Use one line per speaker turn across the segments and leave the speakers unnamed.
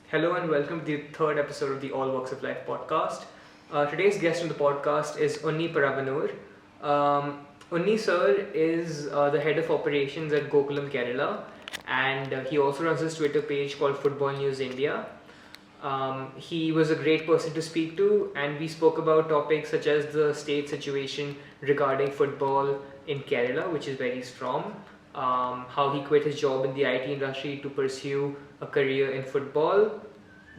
Hello and welcome to the third episode of the All Walks of Life podcast. Today's guest on the podcast is Unni Paravannur. Unni sir is the head of operations at Gokulam, Kerala, and he also runs his Twitter page called Football News India. He was a great person to speak to, and we spoke about topics such as the state situation regarding football in Kerala, which is very strong, how he quit his job in the IT industry to pursue a career in football,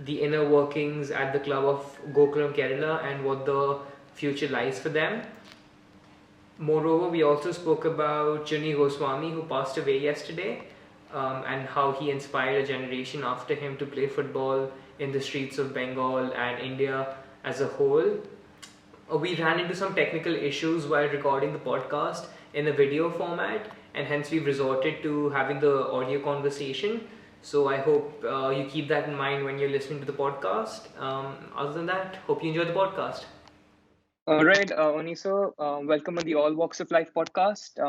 the inner workings at the club of Gokulam, Kerala, and what the future lies for them. Moreover, we also spoke about Chuni Goswami, who passed away yesterday, and how he inspired a generation after him to play football in the streets of Bengal and India as a whole. We ran into some technical issues while recording the podcast in a video format, and hence we've resorted to having the audio conversation. So I hope you keep that in mind when you're listening to the podcast. Other than that, hope you enjoy the podcast. All right, Oniso, welcome on the All Walks of Life podcast.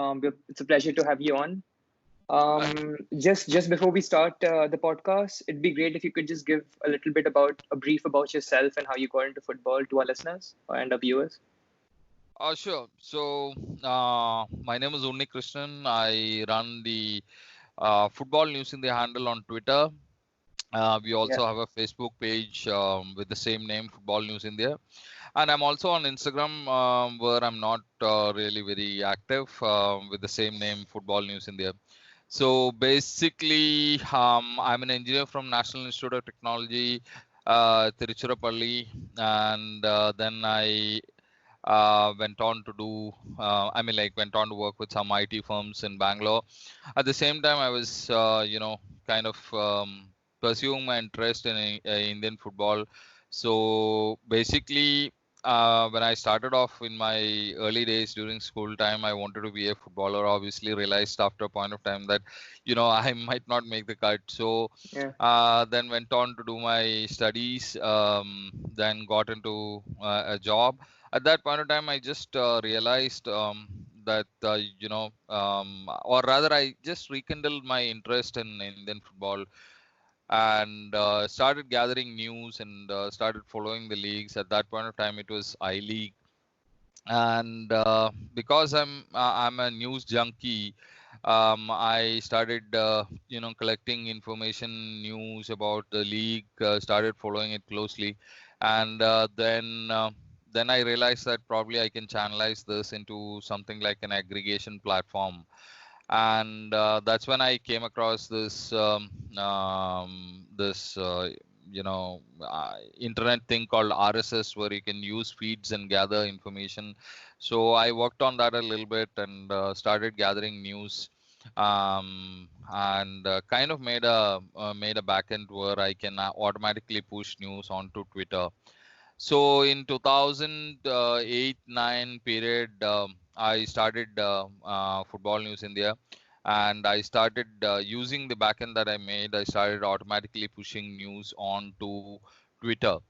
It's a pleasure to have you on. Just before we start the podcast, it'd be great if you could just give a little bit about a brief about yourself and how you got into football to our listeners and our viewers.
Sure. So, my name is Unni Krishnan. I run the Football News in the handle on Twitter. We also have a Facebook page with the same name, Football News India. And I'm also on Instagram where I'm not really very active with the same name, Football News India. So basically, I'm an engineer from National Institute of Technology, Tiruchirappalli, and then I went on to do, went on to work with some IT firms in Bangalore. At the same time, I was, kind of pursuing my interest in Indian football. So basically, when I started off in my early days during school time, I wanted to be a footballer. Obviously, realized after a point of time that, I might not make the cut. So then went on to do my studies, then got into a job. At that point of time, I just realized that, or rather, I just rekindled my interest in Indian football and started gathering news and started following the leagues. At that point of time, it was I League, and because I'm a news junkie, I started collecting information, news about the league, started following it closely, and then I realized that probably I can channelize this into something like an aggregation platform, and that's when I came across this internet thing called RSS, where you can use feeds and gather information. So I worked on that a little bit and started gathering news, and kind of made a backend where I can automatically push news onto Twitter. So in 2008-9 period, I started Football News India, and I started using the backend that I made. I started automatically pushing news onto Twitter,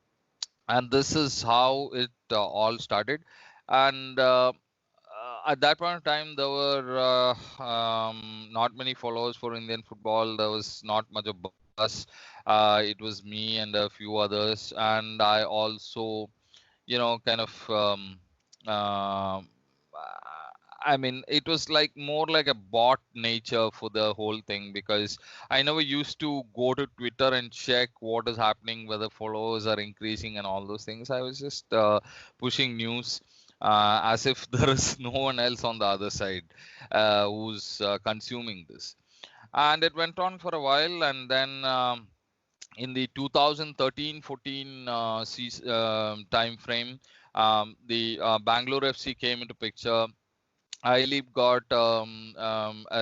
and this is how it all started. And at that point of time, there were not many followers for Indian football. There was not much of buzz. It was me and a few others, and I also, kind of. Uh, it was like more like a bot nature for the whole thing, because I never used to go to Twitter and check what is happening, whether followers are increasing and all those things. I was just pushing news as if there is no one else on the other side who's consuming this. And it went on for a while, and then in the 2013-14 time frame, the Bangalore FC came into picture. I-League got a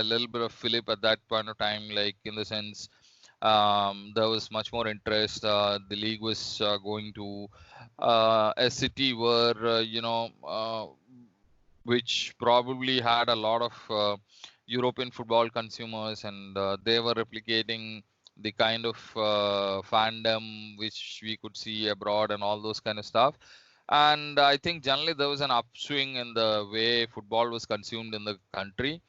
little bit of fillip at that point of time, like in the sense there was much more interest. The league was going to a city where, which probably had a lot of European football consumers, and they were replicating the kind of fandom which we could see abroad and all those kind of stuff. And I think generally there was an upswing in the way football was consumed in the country.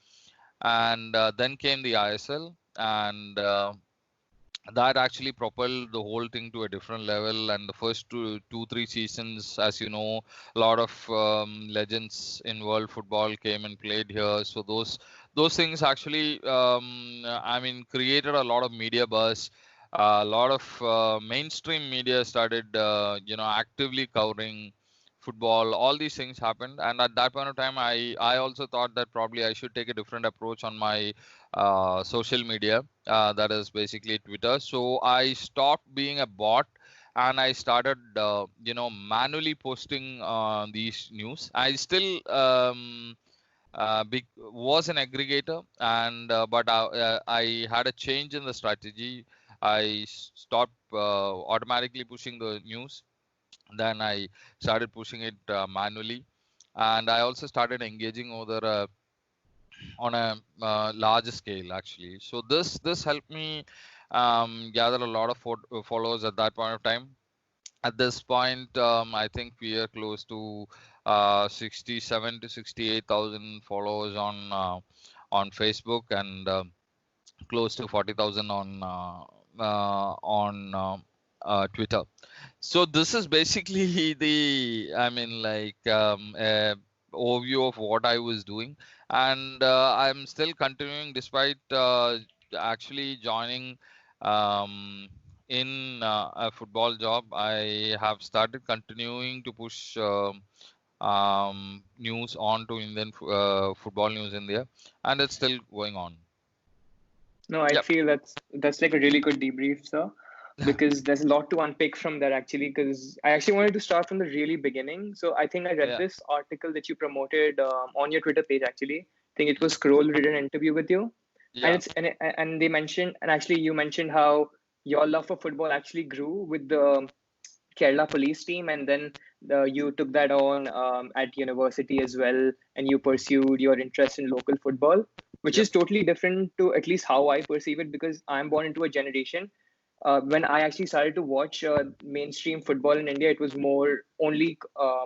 And then came the ISL, and that actually propelled the whole thing to a different level. And the first three seasons, as you know, a lot of legends in world football came and played here. So those things actually, I mean, created a lot of media buzz. A lot of mainstream media started, actively covering football. All these things happened, and at that point of time, I also thought that probably I should take a different approach on my social media, that is basically Twitter. So I stopped being a bot and I started, manually posting these news. I still was an aggregator, and but I had a change in the strategy. I stopped automatically pushing the news. Then I started pushing it manually, and I also started engaging over on a larger scale actually. So this helped me gather a lot of followers at that point of time. At this point, I think we are close to 67 to 68,000 followers on Facebook, and close to 40,000 on Twitter. So this is basically the, I mean, like overview of what I was doing, and I'm still continuing despite actually joining in a football job. I have started continuing to push news on to Indian football news in there, and it's still going on.
No, I
Yep.
feel that's like a really good debrief, sir, because there's a lot to unpick from there actually. Because I actually wanted to start from the really beginning. So I think I read
Yeah.
this article that you promoted on your Twitter page. Actually, I think it was
Mhm.
Scroll did an interview with you, and
Yeah.
and they mentioned, and actually you mentioned how your love for football actually grew with the Kerala police team, and then you took that on at university as well, and you pursued your interest in local football, which
Yep.
is totally different to at least how I perceive it, because I'm born into a generation when I actually started to watch mainstream football in India. It was more only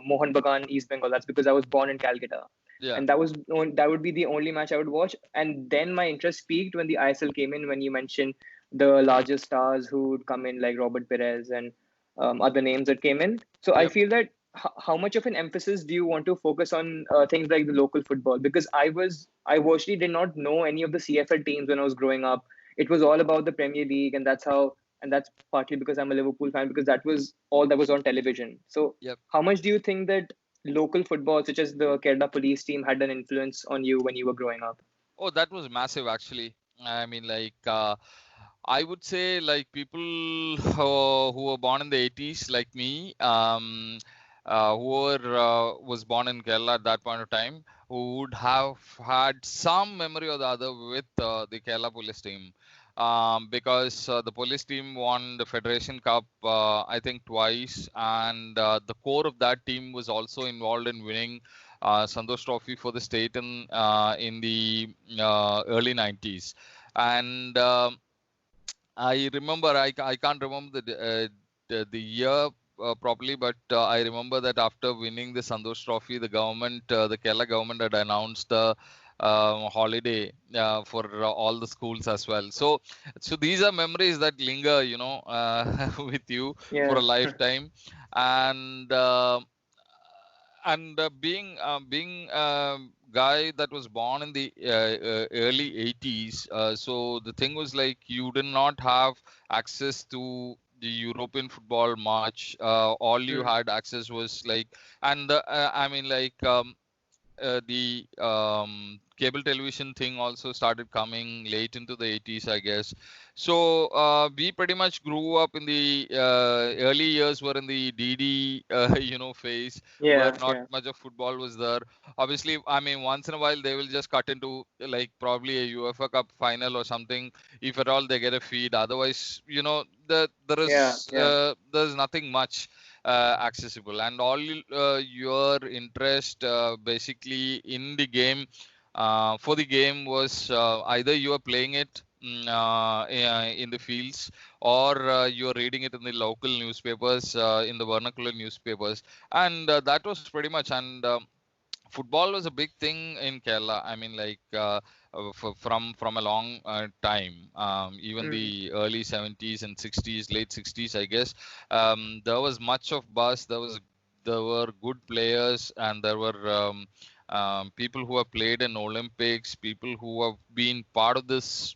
Mohan Bagan, East Bengal. That's because I was born in Calcutta,
Yeah.
and that would be the only match I would watch. And then my interest peaked when the ISL came in, when you mentioned the larger stars who would come in like Robert Perez and other names that came in. So I
Yep.
feel that how much of an emphasis do you want to focus on things like the local football? Because I virtually did not know any of the CFL teams when I was growing up. It was all about the Premier League, and that's partly because I'm a Liverpool fan, because that was all that was on television. So
Yep.
how much do you think that local football, such as the Kerala police team, had an influence on you when you were growing up?
Oh, that was massive actually. I mean, like, I would say, like, people who were born in the 80s, like me, who was born in Kerala at that point of time, who would have had some memory or the other with the Kerala police team. Because the police team won the Federation Cup, I think twice, and the core of that team was also involved in winning Santosh Trophy for the state in the early 90s. And I remember, I can't remember the year properly, but I remember that after winning the Santosh Trophy, the Kerala government had announced the holiday for all the schools as well. So these are memories that linger, with you for a
Yeah.
lifetime. And being guy that was born in the early 80s, so the thing was like you did not have access to the European football much. All you
Mm.
had access was like, and I mean, like, the cable television thing also started coming late into the 80s, I guess. So we pretty much grew up in the early years were in the DD, phase, where
Yeah.
not
Yeah.
much of football was there. Obviously, I mean, once in a while they will just cut into like probably a UEFA Cup final or something, if at all they get a feed. Otherwise,
Yeah. Yeah.
there's nothing much accessible, and all your interest basically in the game, for the game, was either you are playing it in the fields, or you are reading it in the local newspapers, in the vernacular newspapers, and that was pretty much. And football was a big thing in Kerala. I mean, like, from a long time. Even the early 70s and 60s, late 60s, I guess. There was much of buzz. There were good players, and there were people who have played in Olympics, people who have been part of this,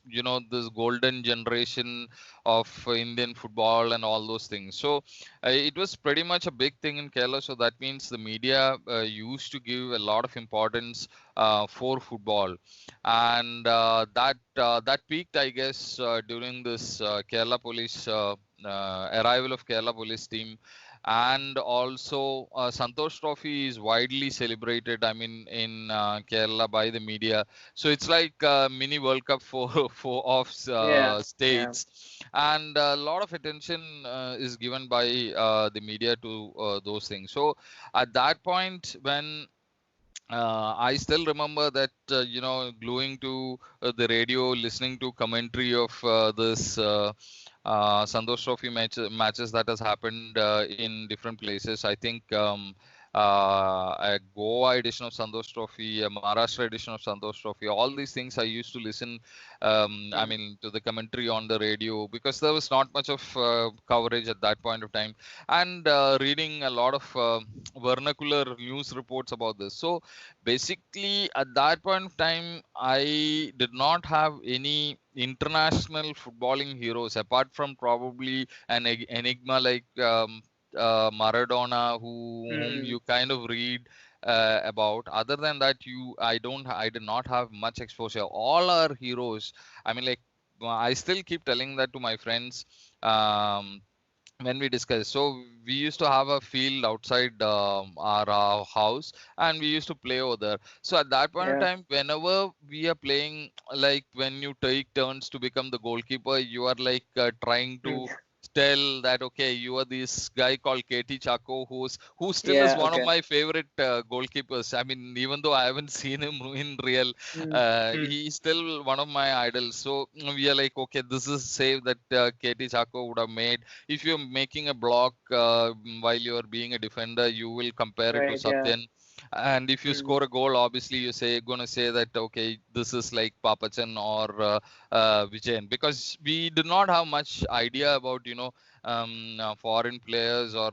this golden generation of Indian football and all those things. So it was pretty much a big thing in Kerala. So that means the media used to give a lot of importance for football, and that peaked, I guess, during this Kerala Police arrival of Kerala Police team. And also, Santosh Trophy is widely celebrated. I mean, in Kerala by the media. So it's like a mini World Cup for
Yeah. Yeah.
states, and a lot of attention is given by the media to those things. So at that point, when I still remember that, gluing to the radio, listening to commentary of this Santosh Trophy matches that has happened in different places. I think a Goa edition of Santosh Trophy, a Maharashtra edition of Santosh Trophy, all these things I used to listen, I mean, to the commentary on the radio, because there was not much of coverage at that point of time, and reading a lot of vernacular news reports about this. So basically, at that point of time, I did not have any international footballing heroes apart from probably an enigma like Maradona, whom you kind of read about. Other than that, I did not have much exposure. All our heroes. I mean, like, I still keep telling that to my friends. When we discuss, so we used to have a field outside our house, and we used to play over there. So at that point of
Yeah.
time, whenever we are playing, like when you take turns to become the goalkeeper, you are like trying to tell that, okay, you are this guy called KT Chaco, who still is
Yeah.
one of
Okay.
my favorite goalkeepers. I mean, even though I haven't seen him in real, he's still one of my idols. So we are like, okay, this is save that KT Chaco would have made. If you're making a block while you're being a defender, you will compare it to
Right. Yeah.
Satyan. And if you score a goal, obviously gonna say that, okay, this is like Papachan or Vijayan, because we did not have much idea about foreign players or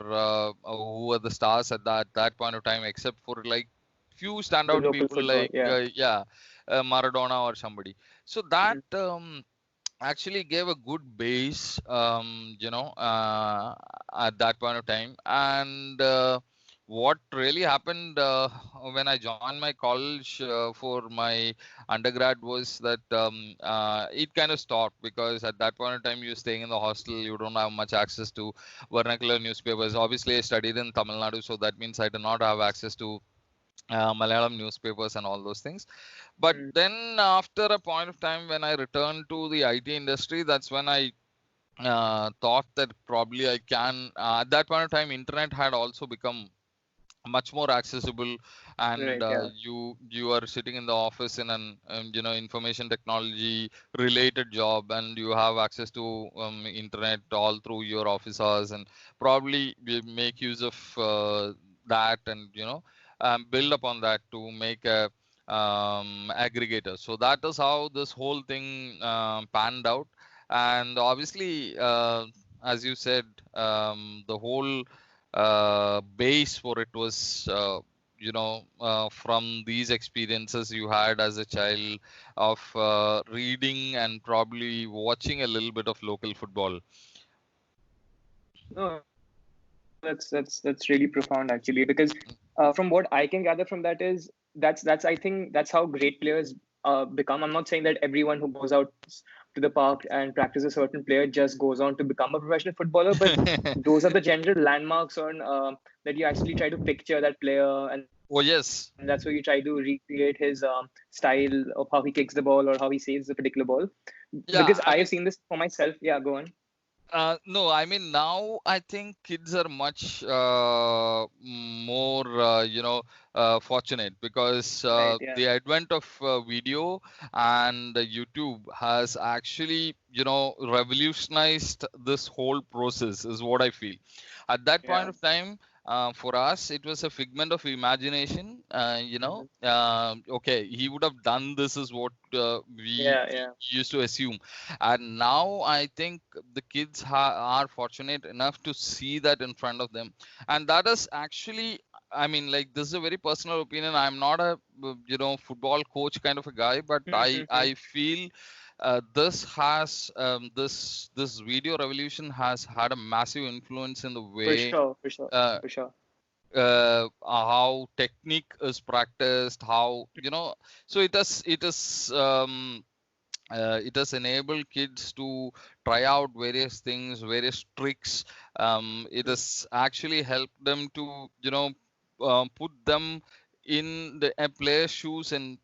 who are the stars at that point of time, except for like few
The
standout
local
people
football.
like
Yeah.
Maradona or somebody. So that actually gave a good base, at that point of time. And what really happened when I joined my college for my undergrad was that it kind of stopped, because at that point of time you're staying in the hostel, you don't have much access to vernacular newspapers. Obviously, I studied in Tamil Nadu, so that means I did not have access to Malayalam newspapers and all those things. But then after a point of time when I returned to the IT industry, that's when I thought that probably I can. At that point of time, internet had also become much more accessible, and
Right. Yeah.
you are sitting in the office in an information technology related job, and you have access to internet all through your office hours, and probably we make use of that, and build upon that to make a aggregator. So that is how this whole thing panned out. And obviously, as you said, the whole base for it was from these experiences you had as a child of reading and probably watching a little bit of local football.
No, that's really profound actually, because from what I can gather from that is that's I think that's how great players become. I'm not saying that everyone who goes out to the park and practices a certain player just goes on to become a professional footballer, but those are the general landmarks on that you actually try to picture that player, and that's where you
Oh,
try to
yes.
recreate his style of how he kicks the ball or how he saves a particular ball. Because I
Yeah,
have
I
seen
mean,
this for myself. Yeah, go on.
no, I mean, now I think kids are much more, fortunate, because
Right. Yeah.
the advent of video and YouTube has actually, revolutionized this whole process, is what I feel. At that point
Yeah.
of time, For us, it was a figment of imagination. Okay, he would have done this, is what we
Yeah.
used to assume. And now I think the kids are fortunate enough to see that in front of them. And that is actually, I mean, like, this is a very personal opinion. I'm not a, football coach kind of a guy, but I feel this video revolution has had a massive influence in the
For
way
sure, for sure,
uh,
for sure.
how technique is practiced, how, so it has enabled kids to try out various things, various tricks. It has actually helped them to, put them in the a player's shoes and,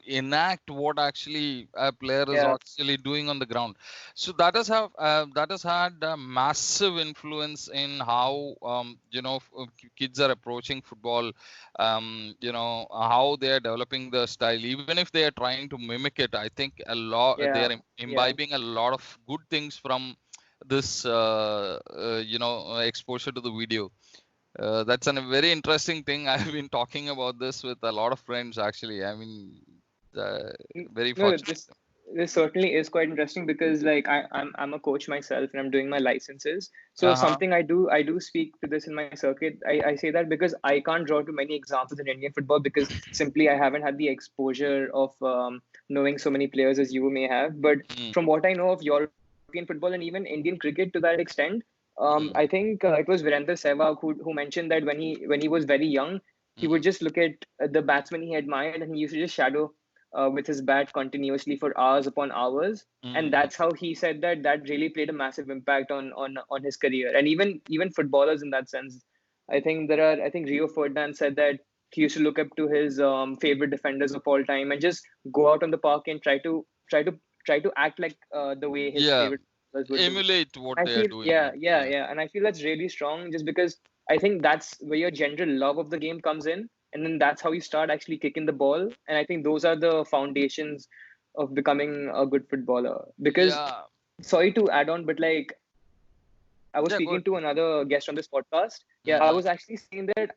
enact what actually a player is
Yeah,
actually doing on the ground. So that has had a massive influence in how, kids are approaching football, how they are developing the style. Even if they are trying to mimic it, I think a lot they
yeah,
are
yeah.
imbibing a lot of good things from this exposure to the video. That's a very interesting thing. I've been talking about this with a lot of friends, actually. I mean, uh, very
No,
fortunate.
this certainly is quite interesting because like I'm a coach myself and I'm doing my licenses. So
Uh-huh.
something I do speak to this in my circuit. I say that because I can't draw too many examples in Indian football because simply I haven't had the exposure of knowing so many players as you may have. But
Mm,
from what I know of European football and even Indian cricket to that extent, I
mm,
think it was Virender Sehwag who mentioned that when he was very young, he would
mm,
just look at the batsman he admired and he used to just shadow with his bat continuously for hours upon hours, and
mm.
that's how he said that that really played a massive impact on his career. And even footballers in that sense, I think Rio Ferdinand said that he used to look up to his favorite defenders of all time and just go out on the park and try to act like the way his
Yeah,
favorite players would do.
emulate what
I
they are
feel,
doing. Yeah.
yeah, and I feel that's really strong just because I think that's where your general love of the game comes in, and then that's how you start actually kicking the ball. And I think those are the foundations of becoming a good footballer. Because
Yeah.
sorry to add on, but like I was
Yeah,
speaking
good.
to another guest on this podcast. Yeah, I
Mm-hmm.
was actually saying that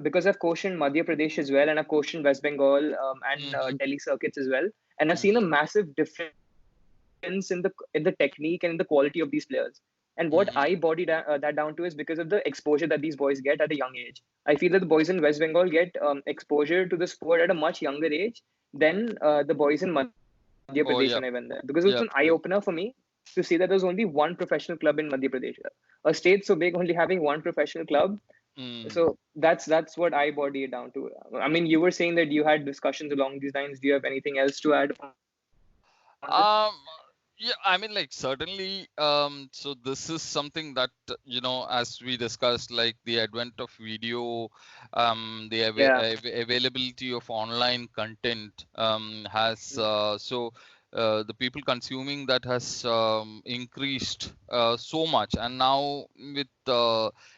because I've coached in Madhya Pradesh as well, and I've coached in West Bengal and
Mm-hmm.
Delhi circuits as well, and I've seen a
Mm-hmm.
massive difference in the technique and in the quality of these players. And what I
Mm-hmm.
body that down to is because of the exposure that these boys get at a young age. I feel that the boys in West Bengal get exposure to the sport at a much younger age than the boys in Madhya Pradesh when I went there.
Oh,
Because
yeah.
it was an eye
Yeah.
opener for me to see that there's only one professional club in Madhya Pradesh. A state so big only having one professional club.
Mm.
So that's what I body it down to. I mean, you were saying that you had discussions along these lines. Do you have anything else to add on this?
Um, yeah, I mean, like, certainly, so this is something that, as we discussed, like the advent of video, the
Yeah.
availability of online content, has, the people consuming that has increased so much. And now with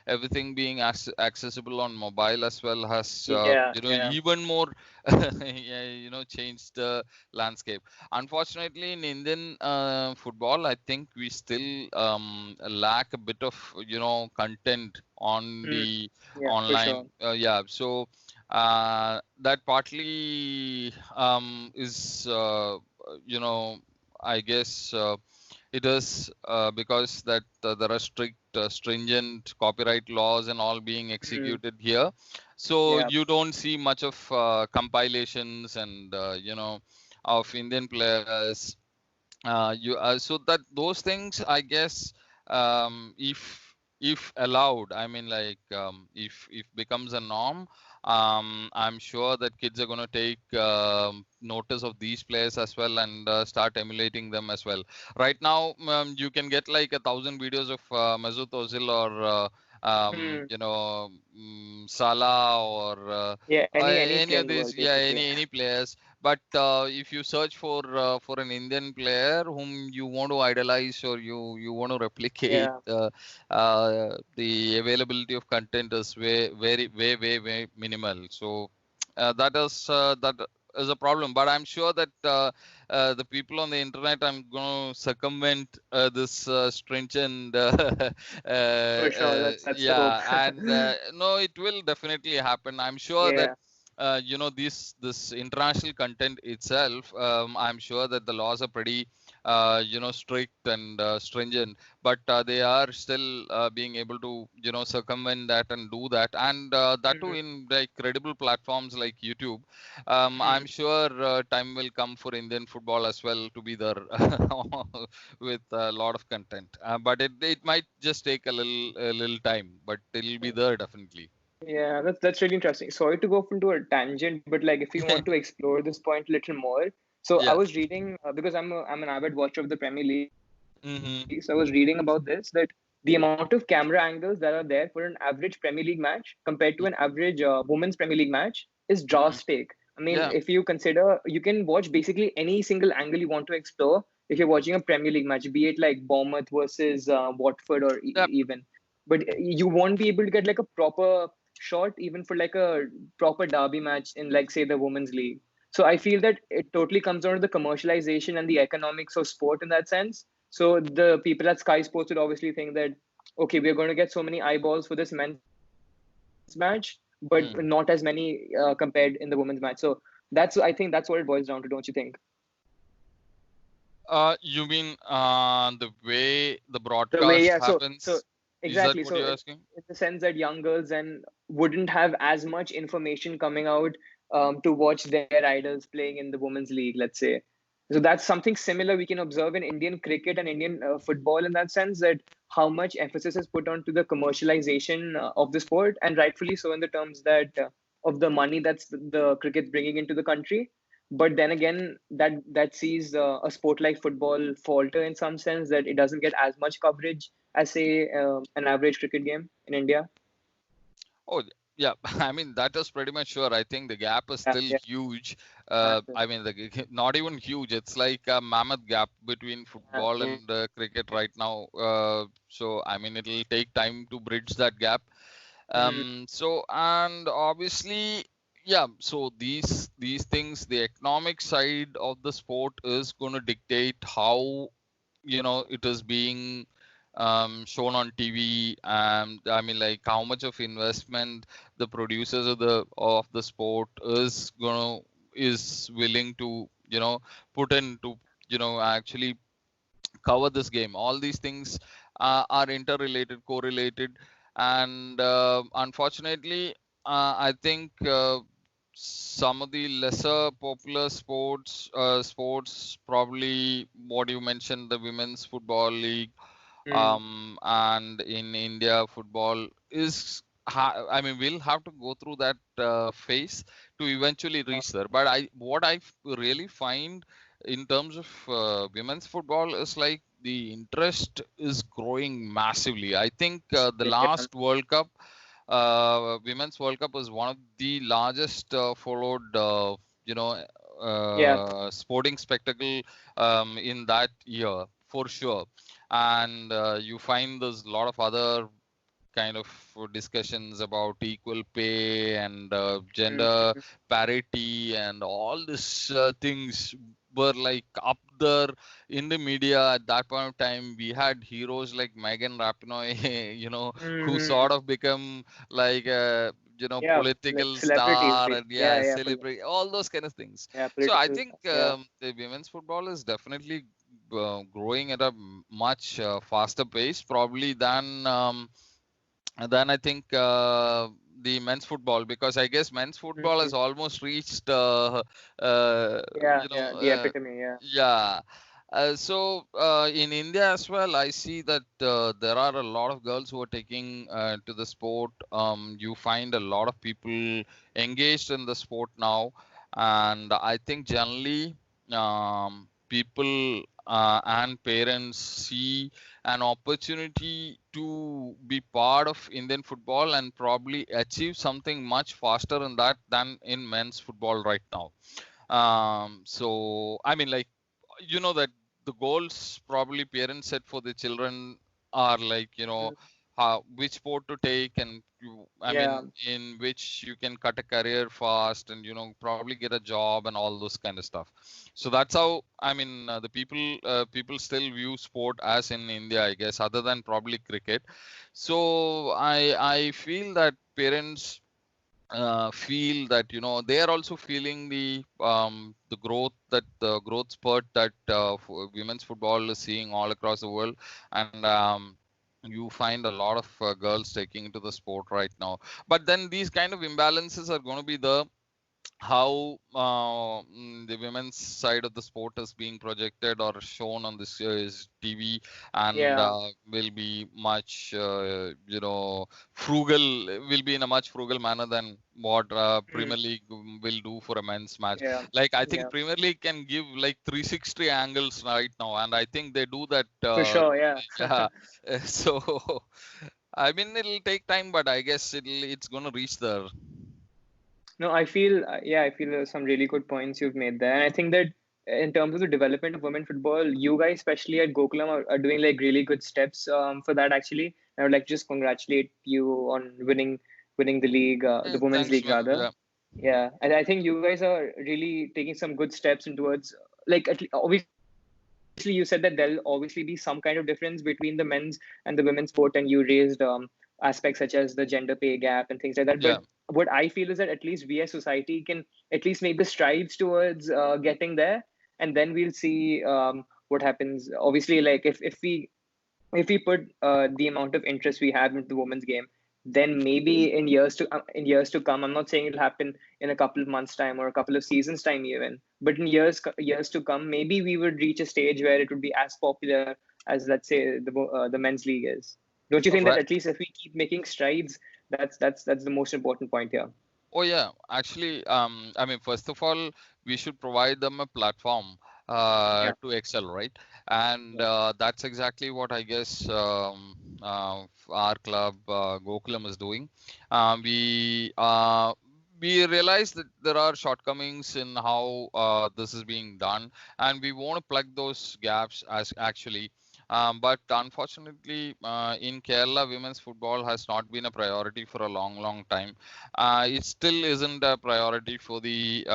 everything being accessible on mobile as well has,
Yeah.
even more, yeah, changed the landscape. Unfortunately, in Indian football, I think we still lack a bit of, content on
Mm,
the
yeah, for
online.
sure.
Yeah, so that partly is, I guess it is because that there are strict, stringent copyright laws and all being
Mm,
executed here. So
yeah.
you don't see much of compilations and, of Indian players. You So that those things, I guess, if allowed, I mean, like, if becomes a norm, I'm sure that kids are going to take notice of these players as well and start emulating them as well. Right now, you can get like 1,000 videos of Mesut Ozil or
Mm,
Salah or
yeah, any
any
player
of
in the
these,
world,
yeah,
basically.
any players. But if you search for an Indian player whom you want to idolize or you want to replicate,
Yeah.
the availability of content is way minimal. So that is that. a problem. But I'm sure that the people on the internet, I'm going to circumvent this stringent
For sure, that's the hope.
yeah, and no, it will definitely happen. I'm sure that
Yeah.
this international content itself, I'm sure that the laws are pretty strict and stringent, but they are still being able to circumvent that and do that, and that too
Mhm.
in like credible platforms like YouTube. I'm
Mhm.
sure time will come for Indian football as well to be there with a lot of content, but it might just take a little time, but it'll be there definitely.
Yeah, that's really interesting. Sorry to go off into a tangent, but like if you want to explore this point a little more, so I
Yeah.
was reading because I'm an avid watcher of the Premier League. So I was reading about
Mm-hmm.
this that the amount of camera angles that are there for an average Premier League match compared to an average women's Premier League match is
Mm-hmm.
drastic. I mean, if
Yeah.
you consider, you can watch basically any single angle you want to explore if you're watching a Premier League match, be it like Bournemouth versus Watford or
Yep.
even, but you won't be able to get like a proper shot even for like a proper derby match in like say the women's league. So I feel that it totally comes down to the commercialization and the economics of sport in that sense. So the people at Sky Sports would obviously think that okay, we're going to get so many eyeballs for this men's match, but not as many compared in the women's match. So I think that's what it boils down to, don't you think?
You mean the way the
The way,
broadcast
yeah. So
happens? Is that
exactly.
what
So
you're asking?
in the sense that young girls then wouldn't have as much information coming out to watch their idols playing in the women's league, let's say. So that's something similar we can observe in Indian cricket and Indian football in that sense, that how much emphasis is put onto the commercialization of the sport, and rightfully so in the terms that of the money that's the cricket's bringing into the country. But then again, that sees a sport like football falter in some sense, that it doesn't get as much coverage as say an average cricket game in India.
Oh, yeah. I mean, that is pretty much sure. I think the gap is
Yeah,
still
yeah,
huge.
massive.
I mean, not even huge. It's like a mammoth gap between football
Yeah,
and cricket right now. So, I mean, it'll take time to bridge that gap.
mhm,
So, and obviously, yeah. So these things, the economic side of the sport is going to dictate how it is being shown on TV. I mean, like how much of investment the producers of the sport is willing to put in to actually cover this game. All these things are interrelated, correlated, and unfortunately, I think some of the lesser popular sports, probably what you mentioned, the women's football league,
mm,
and in India, football is. I mean, we'll have to go through that phase to eventually
uh,
reach there. But what I really find in terms of women's football is like the interest is growing massively. I think the
yeah,
last World Cup, Women's World Cup, was one of the largest followed,
yeah,
sporting spectacle in that year for sure. And you find there's a lot of other kind of discussions about equal pay and gender
mm,
parity and all these things were like up there in the media at that point of time. We had heroes like Megan Rapinoe, who
mm,
sort of become like a
yeah, like
political
celebrities,
star, and
yeah,
yeah,
yeah,
celebrate all those kind of things.
yeah,
So I
political
think
stuff, yeah.
the women's football is definitely growing at a much faster pace, probably than I think the men's football, because I guess men's football
Mhm.
has almost reached,
Yeah, yeah, the epitome, yeah.
yeah. In India as well, I see that there are a lot of girls who are taking to the sport. You find a lot of people engaged in the sport now, and I think generally people and parents see an opportunity to be part of Indian football and probably achieve something much faster in that than in men's football right now. So I mean, like, that the goals probably parents set for the children are like,
Mm,
which sport to take, and I
Yeah.
mean, in which you can cut a career fast and probably get a job and all those kind of stuff. So that's how, I mean, the people still view sport as in India, I guess, other than probably cricket. So I feel that parents feel that they are also feeling the growth spurt that women's football is seeing all across the world. And you find a lot of girls taking to the sport right now. But then these kind of imbalances are going to be the how the women's side of the sport is being projected or shown on this TV, and
Yeah.
will be much frugal, will be in a much frugal manner than what
Mm.
Premier League will do for a men's match.
Yeah.
Like, I think
Yeah.
Premier League can give like 360 angles right now, and I think they do that.
For sure. Yeah.
Yeah. So I mean, it'll take time, but I guess it's gonna reach there.
No, I feel, yeah, I feel some really good points you've made there. And I think that in terms of the development of women football, you guys, especially at Gokulam, are doing like really good steps for that actually. I would like to just congratulate you on winning the league, the women's
Thanks,
league
man.
rather.
Yeah.
Yeah, and I think you guys are really taking some good steps in towards like obviously you said that there'll obviously be some kind of difference between the men's and the women's sport, and you raised aspects such as the gender pay gap and things like that. But
Yeah.
what I feel is that at least we as society can at least make the strides towards getting there, and then we'll see what happens. Obviously, like if we put the amount of interest we have into the women's game, then maybe in years to come, I'm not saying it'll happen in a couple of months time or a couple of seasons time even, but in years to come, maybe we would reach a stage where it would be as popular as, let's say, the men's league is. Don't you think that
Right.
at least if we keep making strides, that's the most important point here?
Oh yeah, actually, I mean, first of all, we should provide them a platform
Yeah.
to excel, right? And
Yeah.
that's exactly what I guess our club Gokulam is doing. We we realize that there are shortcomings in how this is being done, and we want to plug those gaps as actually. But unfortunately, in Kerala, women's football has not been a priority for a long, long time. It still isn't a priority for the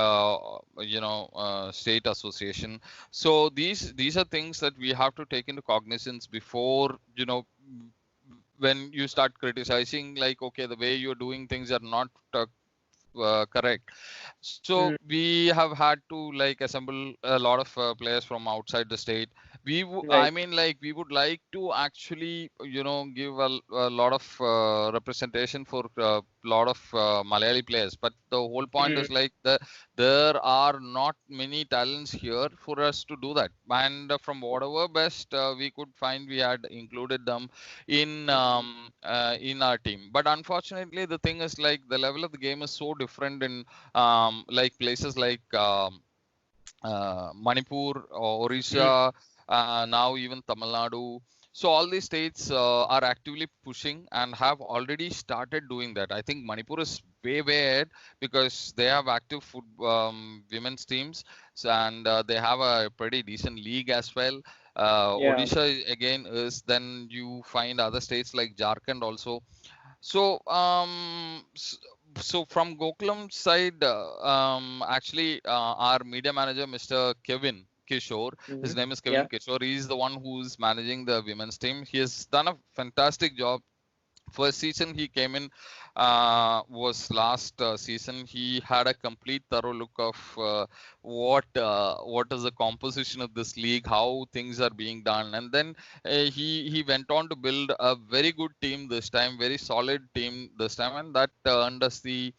state association. So these are things that we have to take into cognizance before, when you start criticizing, like, okay, the way you're doing things are not correct. So
Mm,
we have had to like assemble a lot of players from outside the state. I
right.
mean, like, we would like to actually, give a lot of representation for a lot of Malayali players. But the whole point is
Mm,
like there are not many talents here for us to do that. And from whatever best we could find, we had included them in our team. But unfortunately, the thing is like the level of the game is so different in like places like Manipur or
mm,
Orissa, now even Tamil Nadu. So all these states are actively pushing and have already started doing that. I think Manipur is way ahead because they have active women's teams, and they have a pretty decent league as well.
yeah.
Odisha again is, then you find other states like Jharkhand also. So, so from Gokulam side, actually, our media manager, Mr. Kevin Kishore, his
Hmm.
name is Kevin
Yeah.
Kishore. He's the one who's managing the women's team. He has done a fantastic job. First season he came in was last season. He had a complete thorough look of what is the composition of this league, how things are being done, and then he went on to build a very good team this time, very solid team this time, and that earned us the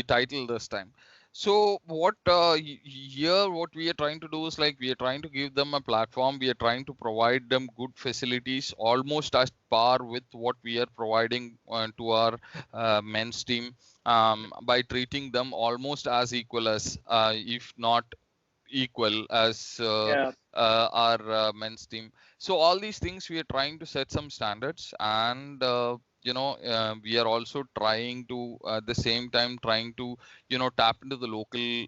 title this time. So what here what we are trying to do is like we are trying to give them a platform. We are trying to provide them good facilities, almost at par with what we are providing to our men's team, by treating them almost as equal as, if not equal as our men's team. So all these things we are trying to set some standards, and we are also trying to at the same time trying to tap into the local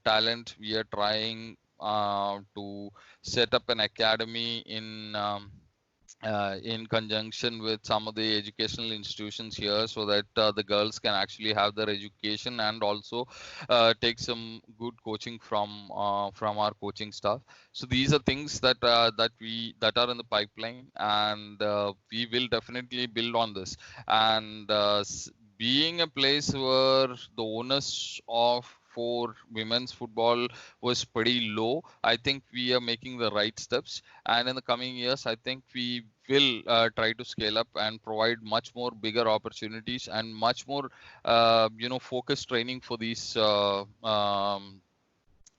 talent. We are trying to set up an academy in conjunction with some of the educational institutions here, so that the girls can actually have their education and also take some good coaching from our coaching staff. So these are things that are in the pipeline, and we will definitely build on this. And being a place where the onus of for women's football was pretty low, I think we are making the right steps, and in the coming years I think we will try to scale up and provide much more bigger opportunities and much more focused training for these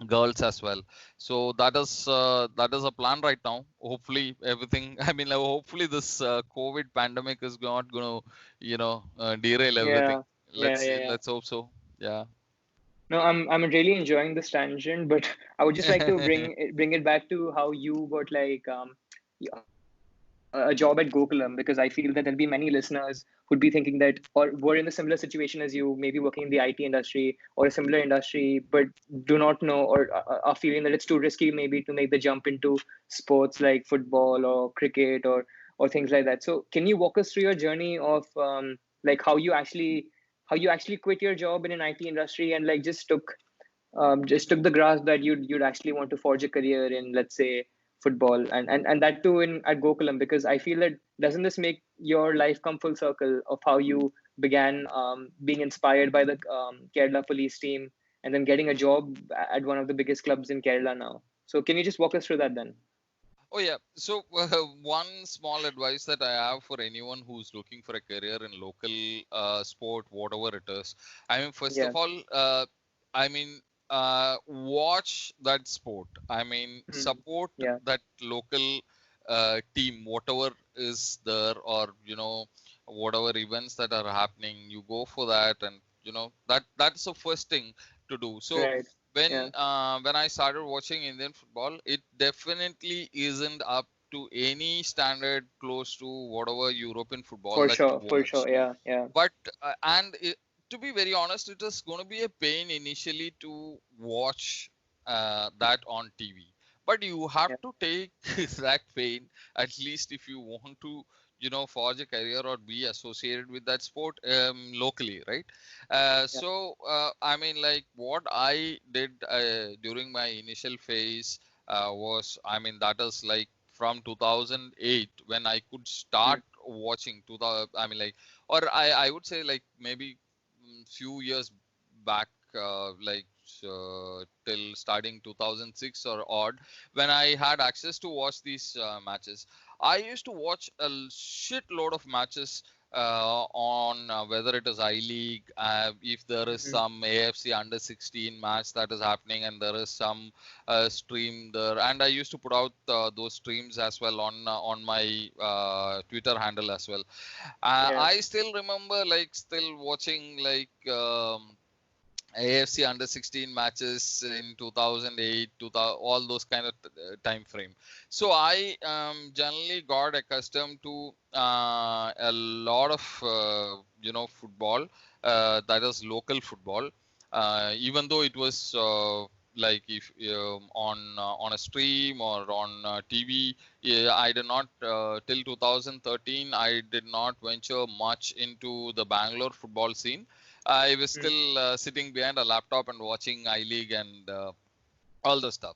girls as well. So that is a plan right now. Hopefully everything I mean, like, hopefully this COVID pandemic is not going to derail everything.
Yeah, yeah,
let's
yeah, yeah.
let's hope so. Yeah.
No, I'm really enjoying this tangent, but I would just like to bring it back to how you got like a job at Gokulam, because I feel that there'll be many listeners who'd be thinking that, or were in a similar situation as you, maybe working in the IT industry or a similar industry, but do not know, or are feeling that it's too risky maybe to make the jump into sports like football or cricket or things like that. So can you walk us through your journey of like how you actually quit your job in an IT industry and like just took the grasp that you'd actually want to forge a career in, let's say, football, and that too in at Gokulam, because I feel that doesn't this make your life come full circle of how you began being inspired by the Kerala police team and then getting a job at one of the biggest clubs in Kerala now. So can you just walk us through that then?
Oh yeah. So one small advice that I have for anyone who's looking for a career in local sport, whatever it is. I mean, first
Yeah.
of all, I mean, watch that sport. I mean,
Hmm.
support
Yeah.
that local team, whatever is there, or whatever events that are happening. You go for that, and that's the first thing to do. So
Right. Yeah.
when I started watching Indian football, it definitely isn't up to any standard close to whatever European football
For
that you
sure. For
watch.
sure. Yeah. Yeah.
But to be very honest, it is going to be a pain initially to watch that on TV. But you have
Yeah.
to take that pain, at least if you want to, forge a career or be associated with that sport locally, right?
Yeah.
I mean, like what I did during my initial phase was, I mean, that is like from 2008 when I could
Hmm.
start watching. I mean, like, or I would say like maybe few years back, till starting 2006 or odd, when I had access to watch these matches. I used to watch a shitload of matches on whether it is I League, if there is
Hmm.
some AFC under 16 match that is happening, and there is some stream there, and I used to put out those streams as well on my Twitter handle as well.
Yeah.
I still remember like still watching like AFC under 16 matches in 2008, 2000, all those kind of time frame. So I generally got accustomed to a lot of football, that is local football, even though it was like if on a stream or on TV. Yeah, I did not till 2013. I did not venture much into the Bangalore football scene. I was
Hmm.
still sitting behind a laptop and watching I League and all the stuff.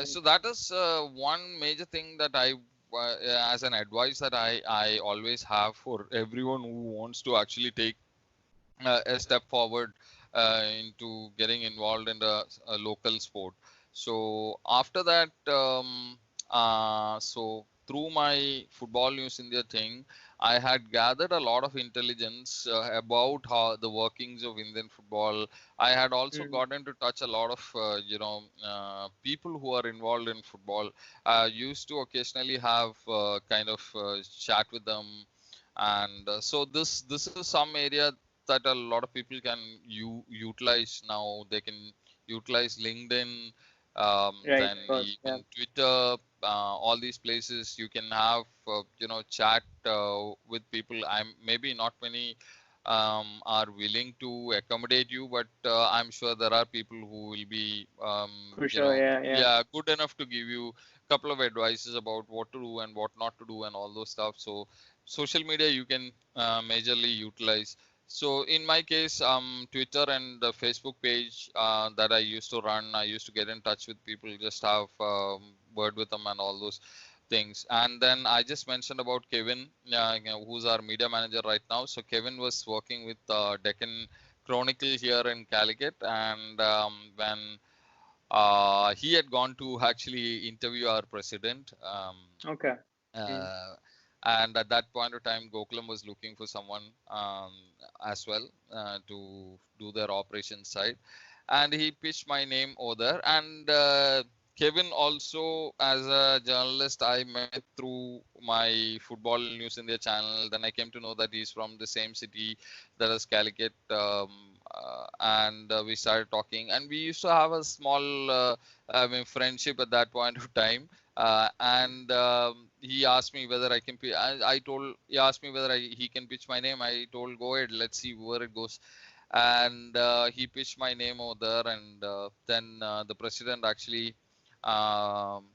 So that is one major thing that as an advice that I always have for everyone who wants to actually take a step forward into getting involved in a local sport. So after that, so through my football news India thing, I had gathered a lot of intelligence about how the workings of Indian football. I had also
Hmm.
gotten to touch a lot of people who are involved in football. Used to occasionally have kind of chat with them, and so this is some area that a lot of people can utilize now. They can utilize LinkedIn,
Right.
then
Of course. Yeah.
even Twitter, all these places you can have chat with people. I'm maybe not many are willing to accommodate you, but I'm sure there are people who will be,
For sure, yeah.
yeah, good enough to give you a couple of advices about what to do and what not to do and all those stuff. So social media you can majorly utilize. So in my case, Twitter and the Facebook page that I used to run, I used to get in touch with people, just have word with them and all those things. And then I just mentioned about Kevin, who's our media manager right now. So Kevin was working with Deccan Chronicle here in Calicut, and when he had gone to actually interview our president.
Okay.
Uh, and at that point of time, Gokulam was looking for someone as well to do their operations side, and he pitched my name over there. And Kevin also, as a journalist, I met through my Football News India channel. Then I came to know that he's from the same city that is Calicut, and we started talking. And we used to have a small, friendship at that point of time. And he asked me whether I can. I told he asked me whether he can pitch my name. I told go ahead, let's see where it goes. And he pitched my name over there, and then the president actually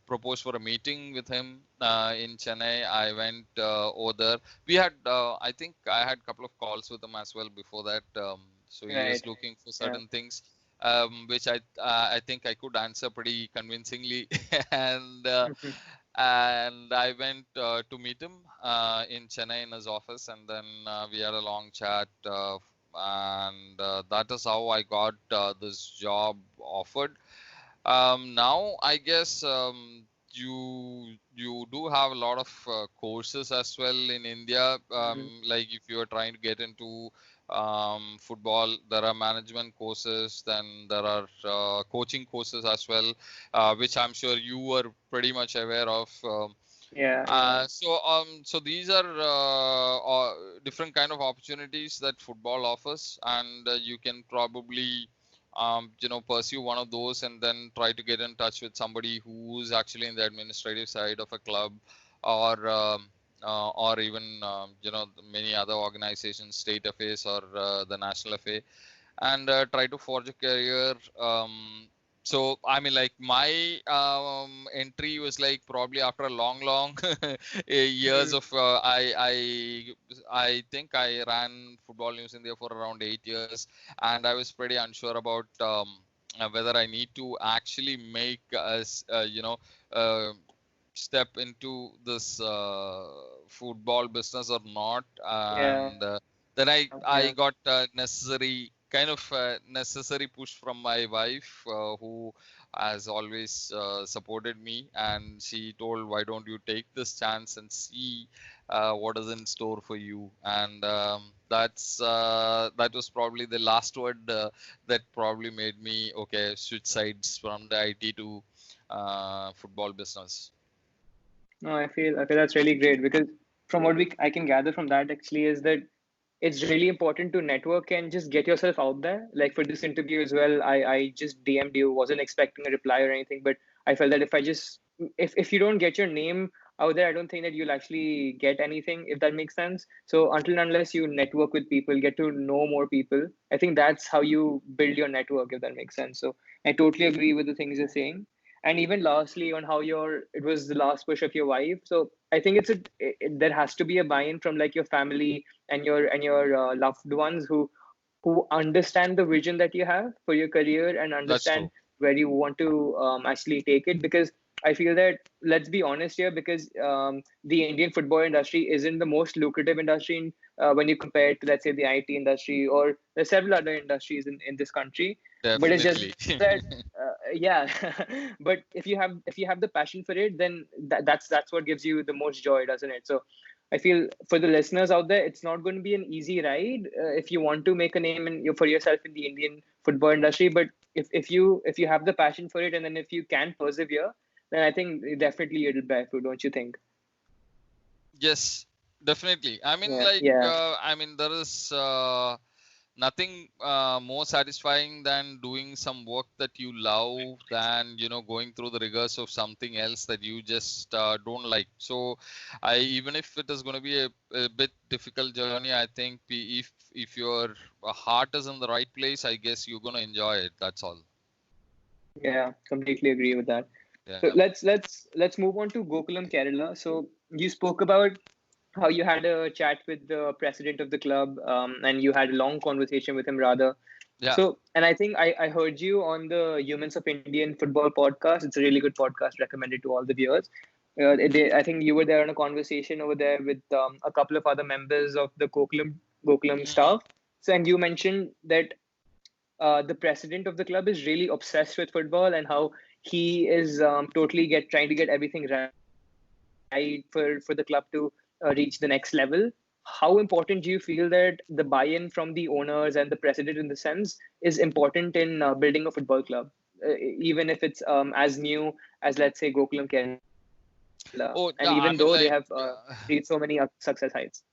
proposed for a meeting with him in Chennai. I went over there. We had, I think, I had a couple of calls with him as well before that. So he was
Right.
looking for
Yeah.
certain things. Which I think I could answer pretty convincingly, and I went to meet him in Chennai in his office, and then we had a long chat, and that is how I got this job offered. Now I guess you do have a lot of courses as well in India. Like if you are trying to get into football, there are management courses, then there are coaching courses as well, which I'm sure you were pretty much aware of.
Yeah.
So these are different kind of opportunities that football offers, and you can probably pursue one of those and then try to get in touch with somebody who's actually in the administrative side of a club, or even many other organizations, state affairs or the national affair, and try to forge a career. So I mean, like my entry was like probably after a long years of I think I ran Football News India for around 8 years, and I was pretty unsure about whether I need to actually make us step into this football business or not.
Yeah.
And then I
Yeah.
got necessary push from my wife, who has always supported me, and she told, why don't you take this chance and see what is in store for you. And that was probably the last word that probably made me switch sides from the IT to football business.
No, I feel that's really great because from what I can gather from that actually is that it's really important to network and just get yourself out there. Like for this interview as well, I just DM'd you, wasn't expecting a reply or anything, but I felt that if you don't get your name out there, I don't think that you'll actually get anything, if that makes sense. So until and unless you network with people, get to know more people, I think that's how you build your network, if that makes sense. So I totally agree with the things you're saying. And even lastly on how it was the last push of your wife. So I think there has to be a buy-in from like your family and your loved ones who understand the vision that you have for your career and
That's
understand
true.
where you want to actually take it. Because I feel that, let's be honest here, because the Indian football industry isn't the most lucrative industry when you compare it to, let's say, the IT industry, or there's several other industries in this country. But it's just
Definitely.
that yeah. But if you have the passion for it, then that's what gives you the most joy, doesn't it? So I feel for the listeners out there, it's not going to be an easy ride if you want to make a name for yourself in the Indian football industry. But if you have the passion for it, and then if you can persevere, then I think definitely it'll bear fruit, don't you think?
Yes, definitely. I mean,
Yeah, yeah.
there is nothing more satisfying than doing some work that you love than going through the rigors of something else that you just don't like. So I even if it is going to be a bit difficult journey, I think if your heart is in the right place, I guess you're going to enjoy it. That's all.
Yeah, completely agree with that. So
Yeah.
let's move on to Gokulam Kerala. So you spoke about how you had a chat with the president of the club, and you had a long conversation with him rather.
Yeah.
So, and I think I heard you on the Humans of Indian Football podcast. It's a really good podcast, recommended to all the viewers. I think you were there on a conversation over there with a couple of other members of the Gokulam
Mhm.
staff. So, and you mentioned that the president of the club is really obsessed with football and how he is totally get trying to get everything right for the club to reach the next level. How important do you feel that the buy-in from the owners and the president in the sense is important in building a football club, even if it's as new as, let's say, Gokulam Kerala, and even though they
Oh,
have
yeah, I mean, like,
reached so many success heights?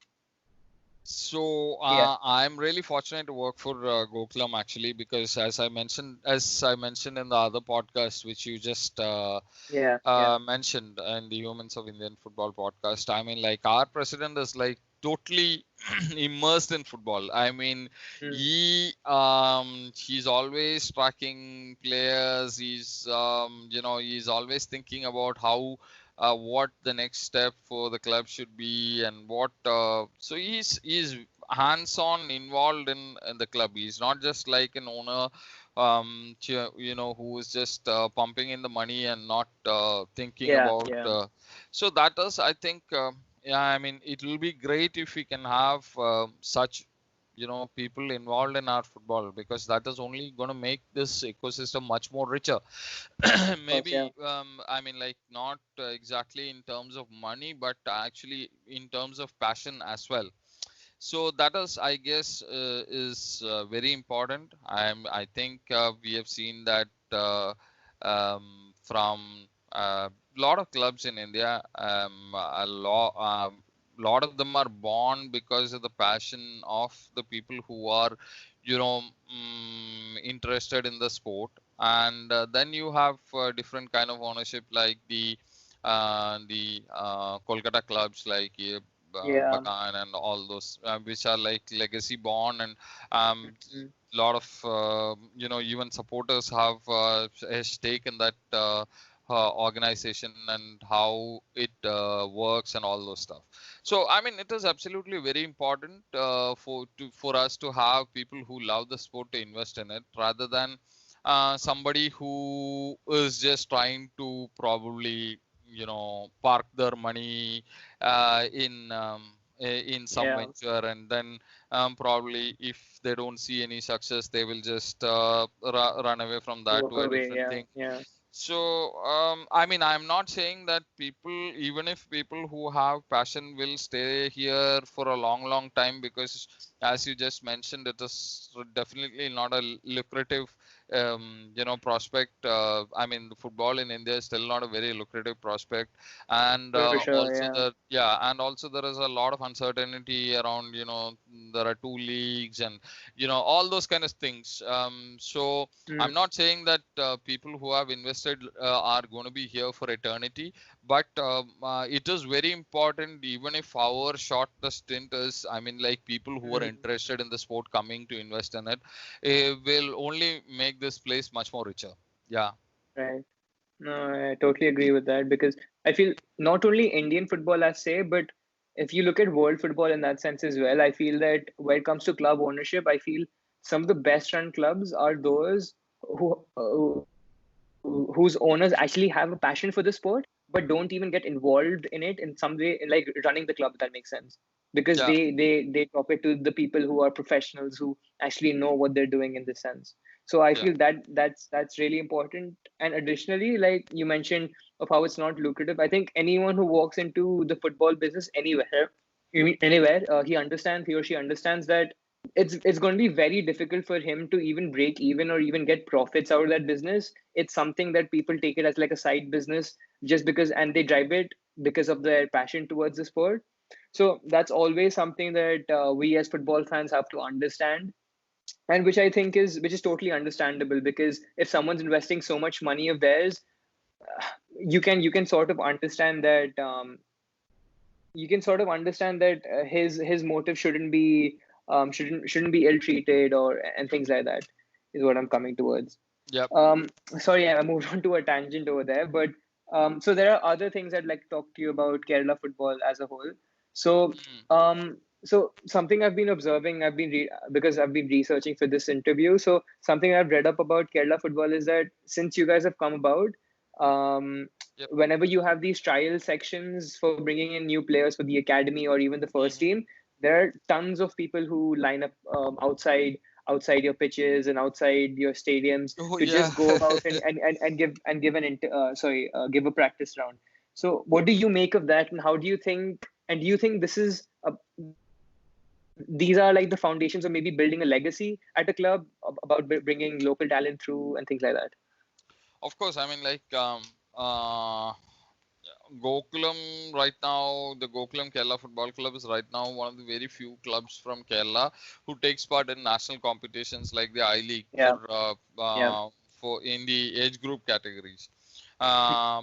so
Yeah,
I'm really fortunate to work for Gokulam actually, because as I mentioned in the other podcast, which you just
yeah, yeah.
mentioned in the Humans of Indian Football podcast, I mean, like, our president is like totally immersed in football. I mean,
Mm,
he's always tracking players. He's always thinking about how what the next step for the club should be, and what so he's hands-on involved in the club. He's not just like an owner, who is just pumping in the money and not thinking
yeah,
about.
yeah.
So that is, I think, yeah, I mean, it will be great if we can have such, people involved in our football, because that is only going to make this ecosystem much more richer.
Of course, yeah.
Maybe, I mean, like, not exactly in terms of money, but actually in terms of passion as well. So that is, I guess, is very important. I think we have seen that from a lot of clubs in India. A lot of them are born because of the passion of the people who are, interested in the sport. And then you have different kind of ownership, like the Kolkata clubs, like
Yeah.
Bagan and all those, which are like legacy born, and um,
Mhm.
lot of even supporters have a stake in that organization and how it works and all those stuff. So I mean, it is absolutely very important for us to have people who love the sport to invest in it, rather than somebody who is just trying to probably park their money in some
Yeah.
venture, and then probably if they don't see any success, they will just run away from that
Walk
to a
away.
different
Yeah.
thing.
Yeah.
So, I mean, I'm not saying that even if people who have passion will stay here for a long, long time, because as you just mentioned, it is definitely not a lucrative, prospect. I mean, the football in India is still not a very lucrative prospect. And
For sure.
also
Yeah.
and also there is a lot of uncertainty around, there are two leagues, and, all those kind of things. So,
Mm.
I'm not saying that people who have invested are going to be here for eternity, but it is very important, even if our short the stint is, I mean, like, people who are
Mm.
interested in the sport coming to invest in it, will only make this place much more richer. Yeah.
Right. No, I totally agree with that because I feel not only Indian football, I say, but if you look at world football in that sense as well, I feel that when it comes to club ownership, I feel some of the best run clubs are those whose owners actually have a passion for the sport, but don't even get involved in it in some way, like running the club, if that makes sense. Because
Yeah.
they drop it to the people who are professionals who actually know what they're doing in this sense. So I
Yeah.
feel that that's really important. And additionally, like you mentioned of how it's not lucrative, I think anyone who walks into the football business anywhere, he or she understands that it's going to be very difficult for him to even break even or even get profits out of that business. It's something that people take it as like a side business just because, and they drive it because of their passion towards the sport. So that's always something that we as football fans have to understand. and which is totally understandable, because if someone's investing so much money of theirs, you can sort of understand that his motive shouldn't be ill treated, or and things like that is what I'm coming towards.
Yep.
Sorry, I moved on to a tangent over there, but so there are other things I'd like to talk to you about Kerala football as a whole. So, something I've been observing, because I've been researching for this interview. So, something I've read up about Kerala football is that since you guys have come about, um,
Yep.
whenever you have these trial sections for bringing in new players for the academy or even the first team, there are tons of people who line up outside your pitches and outside your stadiums
Oh
to
yeah.
just go about and give a practice round. So what do you make of that, and how do you think, and do you think these are like the foundations of maybe building a legacy at a club, about bringing local talent through and things like that?
Of course, I mean, like Gokulam right now, the Gokulam Kerala Football Club is right now one of the very few clubs from Kerala who takes part in national competitions like the I League
Yeah, yeah.
for in the age group categories.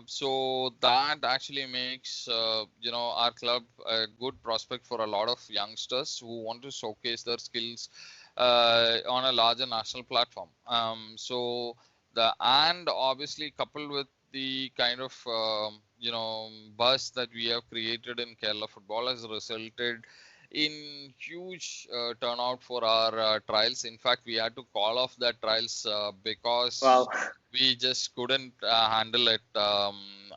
So that actually makes our club a good prospect for a lot of youngsters who want to showcase their skills on a larger national platform. And obviously coupled with the kind of buzz that we have created in Kerala football has resulted in huge turnout for our trials. In fact, we had to call off that trials because
Wow.
we just couldn't handle it.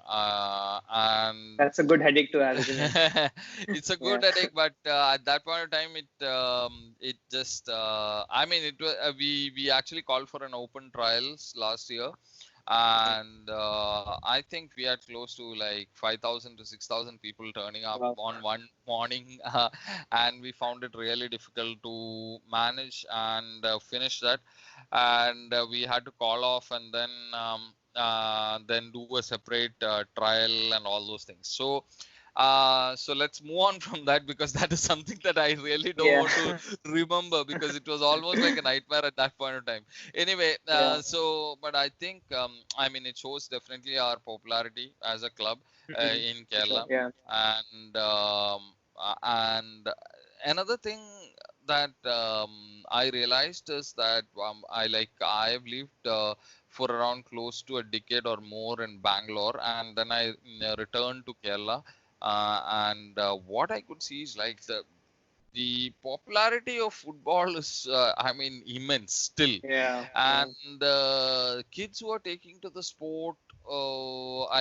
And
That's a good headache to have, isn't it?
it's a
Yeah.
good headache, but at that point of time, it just I mean it was we actually called for an open trials last year, and I think we had close to like 5,000 to 6,000 people turning up
Wow.
on one morning, and we found it really difficult to manage and finish that, and we had to call off and then do a separate trial and all those things. So let's move on from that, because that is something that I really don't want
Yeah.
to remember, because it was almost like a nightmare at that point of time. Anyway,
Yeah.
but I think I mean it shows definitely our popularity as a club in
For sure.
Kerala,
Yeah.
and another thing that I realized is that I have lived for around close to a decade or more in Bangalore, and then I returned to Kerala, and what I could see is like the popularity of football is I mean immense still,
Yeah. Yeah.
and kids who are taking to the sport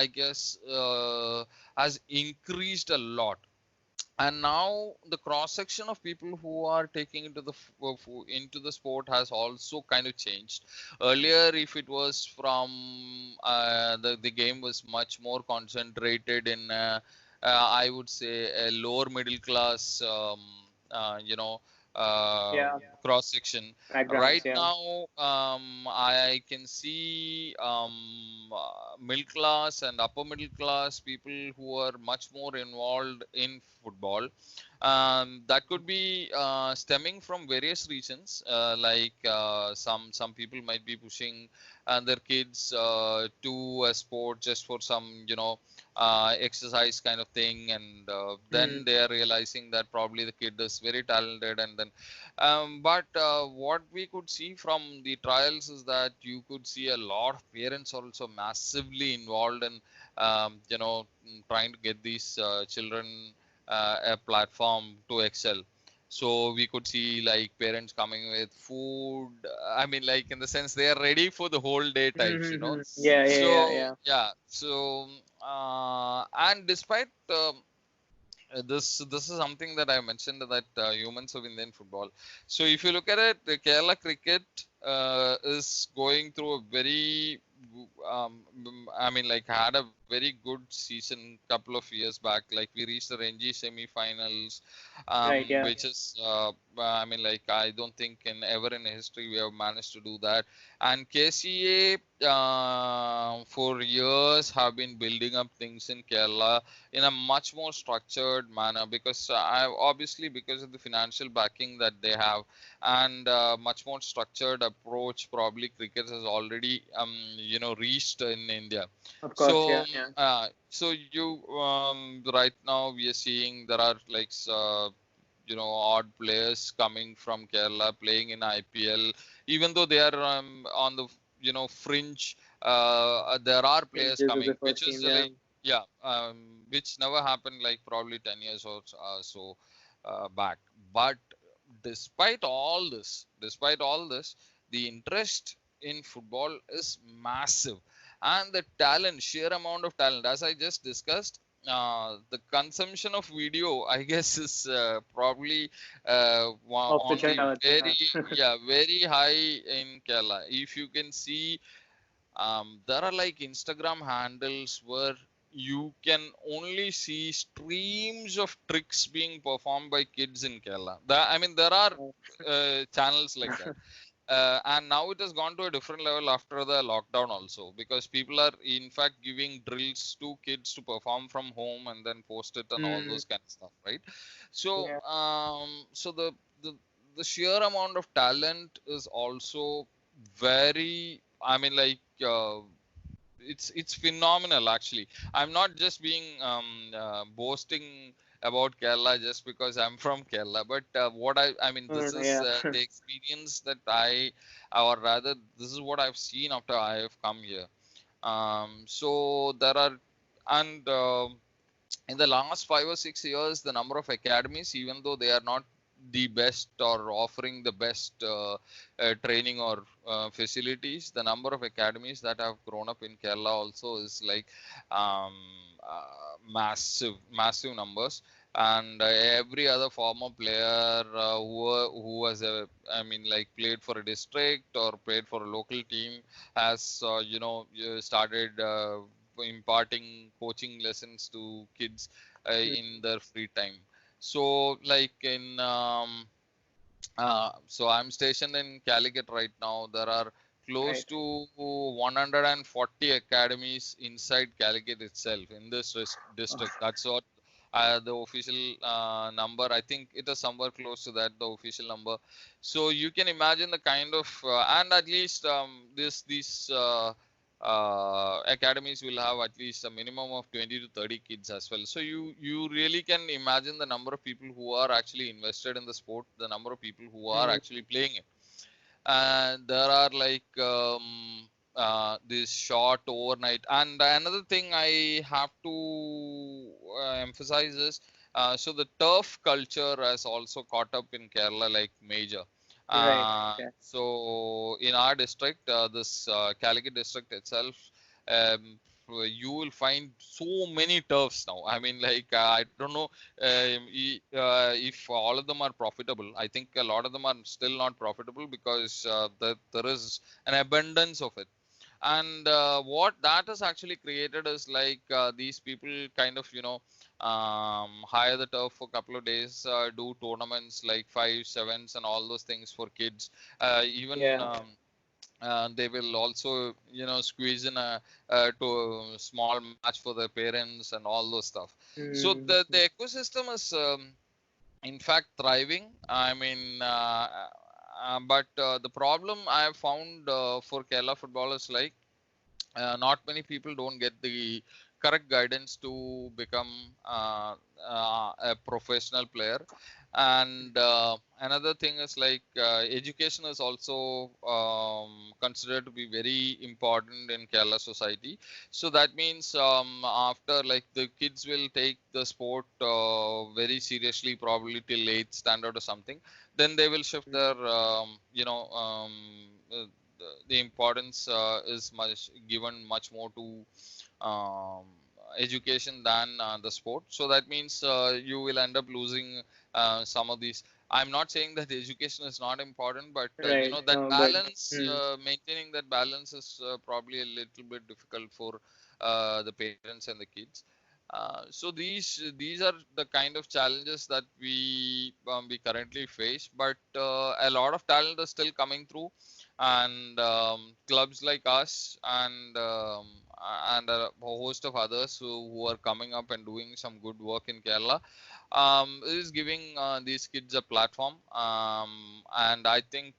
I guess has increased a lot, and now the cross section of people who are taking into the sport has also kind of changed. Earlier, if it was from the game was much more concentrated in I would say a lower middle class uh, you know uh,
Yeah.
cross section.
Backgrounds.
Right
Yeah.
now I can see middle class and upper middle class people who are much more involved in football. That could be stemming from various reasons, like some people might be pushing their kids to a sport just for some exercise kind of thing, and then
Mm.
they are realizing that probably the kid is very talented, and then but what we could see from the trials is that you could see a lot of parents are also massively involved in trying to get these children a platform to excel. So we could see like parents coming with food. I mean, like in the sense they are ready for the whole day types, you know.
Yeah. Yeah. Yeah.
So
Yeah.
yeah. So and despite this is something that I mentioned, that humans of Indian football. So if you look at it, the Kerala cricket is going through a very I mean, like had a very good season couple of years back. Like we reached the Ranji semi-finals,
Right. Yeah.
which is, I mean, like I don't think in ever in history we have managed to do that. And KCA for years have been building up things in Kerala in a much more structured manner because obviously because of the financial backing that they have and much more structured approach probably cricket has already reached in India.
Of course.
So
Yeah. Yeah.
so you right now we are seeing there are like odd players coming from Kerala playing in IPL even though they are on the fringe. There are players
Fringes of the
coming
first
which
team.
is
Yeah.
like yeah which never happened like probably 10 years or so back. But despite all this, the interest in football is massive, and the talent, sheer amount of talent, as I just discussed. The consumption of video, I guess, is probably
Off the
on the
charts. Yeah.
very high in Kerala. If you can see there are like Instagram handles where you can only see streams of tricks being performed by kids in Kerala. I mean, there are channels like that. And now it has gone to a different level after the lockdown also because people are in fact giving drills to kids to perform from home and then post it and all
Mm,
those kind of stuff, right? So
yeah.
the the sheer amount of talent is also very, I mean, like it's phenomenal actually. I'm not just being boasting about Kerala just because I'm from Kerala, but what I mean
No.
this
No.
is
Yeah.
the experience that or rather this is what I've seen after I have come here. So there are and in the last 5 or 6 years, the number of academies, even though they are not the best or offering the best training or facilities, the number of academies that have grown up in Kerala also is like um, massive numbers. And every other former player who has I mean, like played for a district or played for a local team has, started imparting coaching lessons to kids in their free time. So, like so I'm stationed in Calicut right now. There are close
Right.
to 140 academies inside Calicut itself in this
Oh,
district. That's what the official number. I think it is somewhere close to that, the official number. So you can imagine the kind of and at least these academies will have at least a minimum of 20 to 30 kids as well. So you really can imagine the number of people who are actually invested in the sport, the number of people who are
mm,
actually playing it. And there are like this short overnight. And another thing I have to emphasize is so the turf culture has also caught up in Kerala like major.
right. Okay.
So in our district, this Calicut district itself, you will find so many turfs now. I mean, like I don't know if all of them are profitable. I think a lot of them are still not profitable because there is an abundance of it. And what that has actually created is like these people kind of hire the turf for a couple of days, do tournaments like five sevens and all those things for kids. Even
Yeah.
they will also squeeze in to a small match for their parents and all those stuff. So
Mm,
the ecosystem is in fact thriving. I mean but the problem I have found for Kerala football is like not many people don't get the correct guidance to become a professional player. And another thing is like education is also considered to be very important in Kerala society. So that means after like the kids will take the sport very seriously, probably till 8th standard or something, then they will shift
mm,
their the importance is much given much more to um, education than the sport. So that means you will end up losing some of these. I'm not saying that education is not important, but
Right.
that
No, but
balance, maintaining that balance is probably a little bit difficult for the parents and the kids. So these are the kind of challenges that we currently face, but a lot of talent is still coming through, and clubs like us and a host of others who are coming up and doing some good work in Kerala is giving these kids a platform. And I think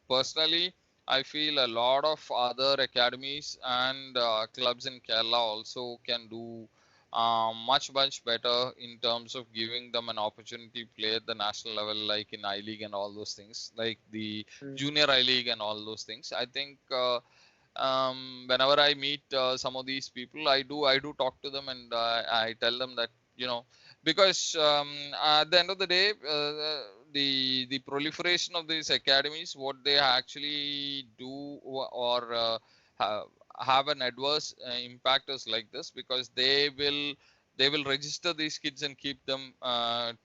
personally, I feel a lot of other academies and clubs in Kerala also can do much better in terms of giving them an opportunity to play at the national level, like in I League and all those things, like the Junior I League and all those things. I think whenever I meet some of these people, I do talk to them, and I tell them that, because at the end of the day, the proliferation of these academies, what they actually do, or ha- have an adverse impact is like this, because they will register these kids and keep them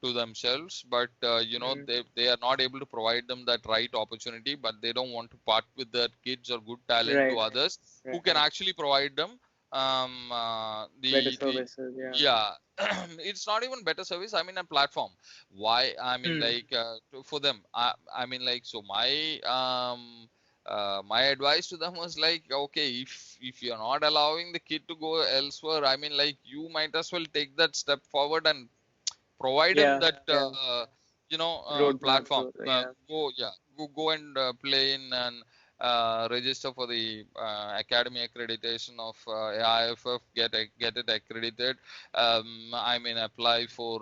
to themselves, but they are not able to provide them that right opportunity, but they don't want to part with their kids or good talent to
right.
others who can
Right.
actually provide them
Better
the
services. Yeah.
yeah. It's not even better service, I mean a platform. Why, I mean, like for them, I mean, like, so my advice to them was like, okay, if you're not allowing the kid to go elsewhere, I mean, like, you might as well take that step forward and provide him
Yeah.
that
Yeah. Roadmap.
platform.
Yeah.
Go and play in and register for the academy accreditation of AIFF, get it accredited. I mean, apply for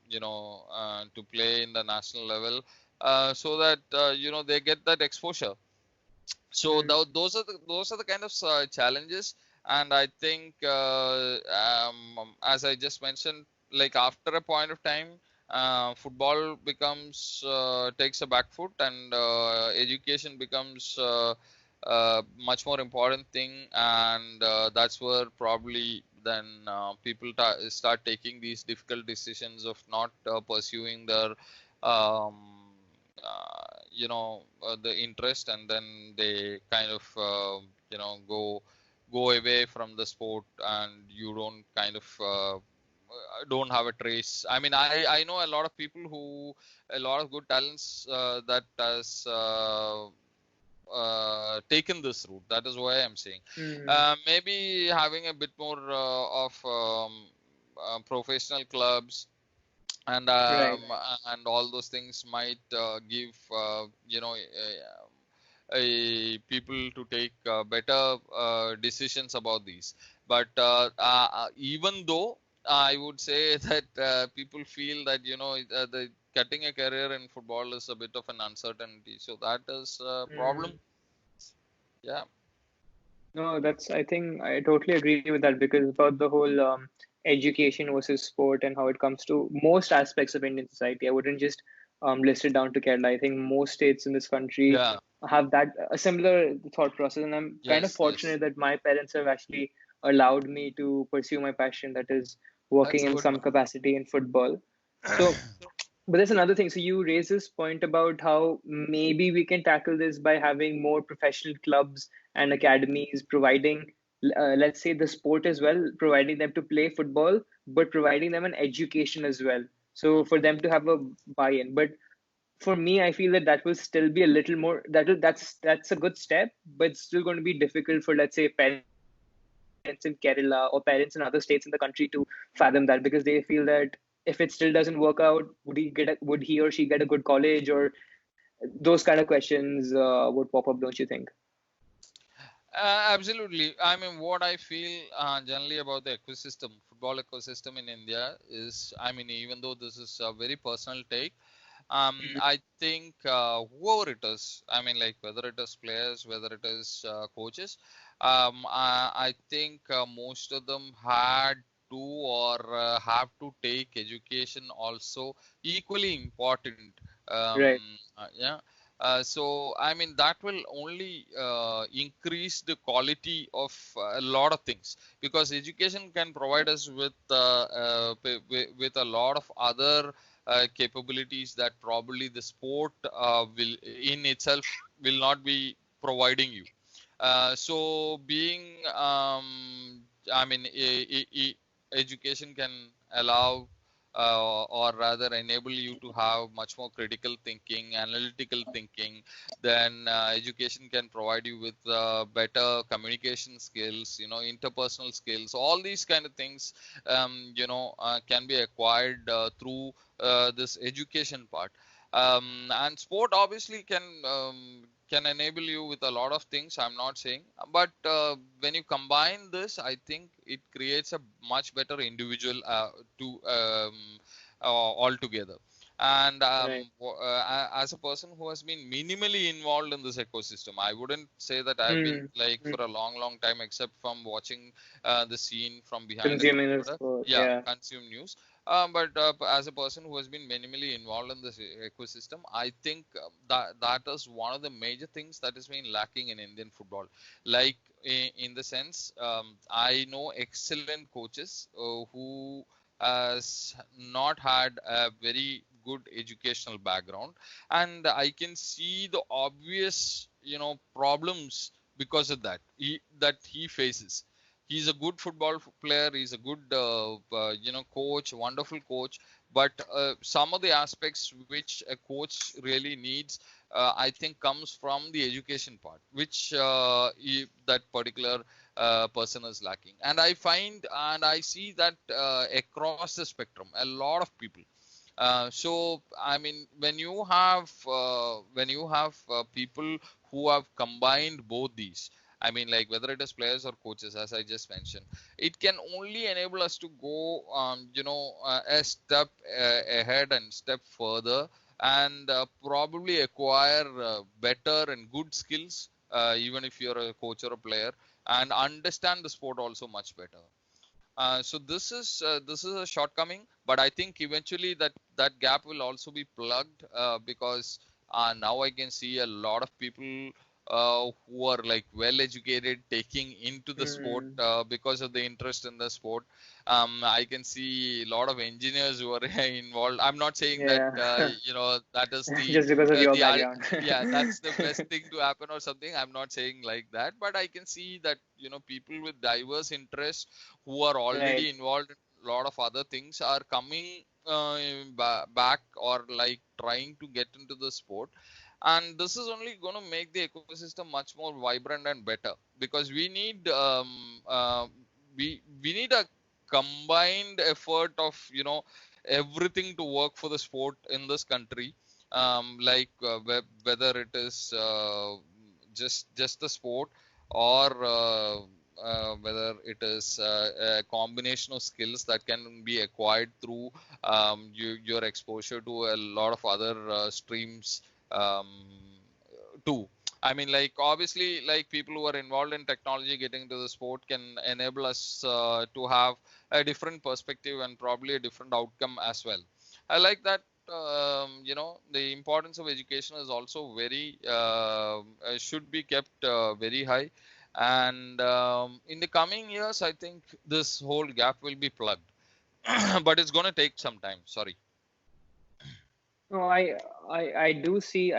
to play in the national level, so that they get that exposure. So those are the kind of challenges, and I think as I just mentioned, like, after a point of time, football becomes takes a back foot, and education becomes much more important thing, and that's where probably then people start taking these difficult decisions of not pursuing their um, the interest, and then they kind of go away from the sport, and you don't kind of don't have a trace. I mean, I know a lot of people who, a lot of good talents that has taken this route. That is why I'm saying maybe having a bit more of professional clubs and
Right.
all those things might give people to take better decisions about these. But even though I would say that people feel that the cutting a career in football is a bit of an uncertainty, so that is a problem. Yeah.
No, I think I totally agree with that, because about the whole education versus sport and how it comes to most aspects of Indian society. I wouldn't just list it down to Kerala. I think most states in this country
Yeah.
have a similar thought process. And I'm kind of
Yes. Yes.
fortunate that my parents have actually allowed me to pursue my passion, that is
That's
working in
good,
some capacity in football.
man.
So, but there's another thing. So you raise this point about how maybe we can tackle this by having more professional clubs and academies providing, let's say, the sport as well, providing them to play football, but providing them an education as well. So for them to have a buy-in. But for me, I feel that that will still be a little more. That's a good step, but it's still going to be difficult for, let's say, parents in Kerala or parents in other states in the country to fathom that, because they feel that if it still doesn't work out, would he or she get a good college, or those kind of questions would pop up, don't you think?
Absolutely. I mean, what I feel generally about the ecosystem, football ecosystem in India is, I mean, even though this is a very personal take, I think whoever it is, I mean, like, whether it is players, whether it is coaches, I think most of them had to, or have to take education also equally important.
Right.
Yeah. So, I mean, that will only increase the quality of a lot of things, because education can provide us with with a lot of other capabilities that probably the sport will in itself will not be providing you. So being, I mean, education can allow or rather enable you to have much more critical thinking, analytical thinking. Then education can provide you with better communication skills, interpersonal skills. All these kind of things, can be acquired through this education part. And sport obviously can enable you with a lot of things. I'm not saying, but when you combine this, I think it creates a much better individual to altogether. And
Right.
as a person who has been minimally involved in this ecosystem, I wouldn't say that I've been
Mm.
like
Mm.
for a long time, except from watching the scene from behind a
Consuming the
computer.
sport.
Yeah,
Yeah.
consume news. But as a person who has been minimally involved in this ecosystem, I think that is one of the major things that has been lacking in Indian football. Like in the sense, I know excellent coaches who has not had a very good educational background, and I can see the obvious, problems because of that he faces. He's a good football player. He's a good, coach, wonderful coach. But some of the aspects which a coach really needs, I think, comes from the education part, which that particular person is lacking. And I find and I see that across the spectrum, a lot of people. So I mean, when you have people who have combined both these, I mean, like whether it is players or coaches, as I just mentioned, it can only enable us to go, a step ahead and step further, and probably acquire better and good skills, even if you're a coach or a player, and understand the sport also much better. So this is a shortcoming, but I think eventually that gap will also be plugged, because now I can see a lot of people who are like well educated taking into the sport
Mm.
because of the interest in the sport. I can see a lot of engineers who are involved. I'm not saying that
Yeah.
that is the
Just because of
uh,
your
the ul-
background.
yeah, that's the best thing to happen or something. I'm not saying like that, but I can see that people with diverse interests who are already
Right.
involved in a lot of other things are coming back, or like trying to get into the sport. And this is only going to make the ecosystem much more vibrant and better, because we need a combined effort of everything to work for the sport in this country. Like whether it is just the sport, or whether it is a combination of skills that can be acquired through your exposure to a lot of other streams, um, too. I mean, like obviously, like people who are involved in technology getting into the sport can enable us to have a different perspective and probably a different outcome as well. I like that. The importance of education is also very should be kept very high. And in the coming years, I think this whole gap will be plugged. But it's going to take some time. Sorry.
No, I do see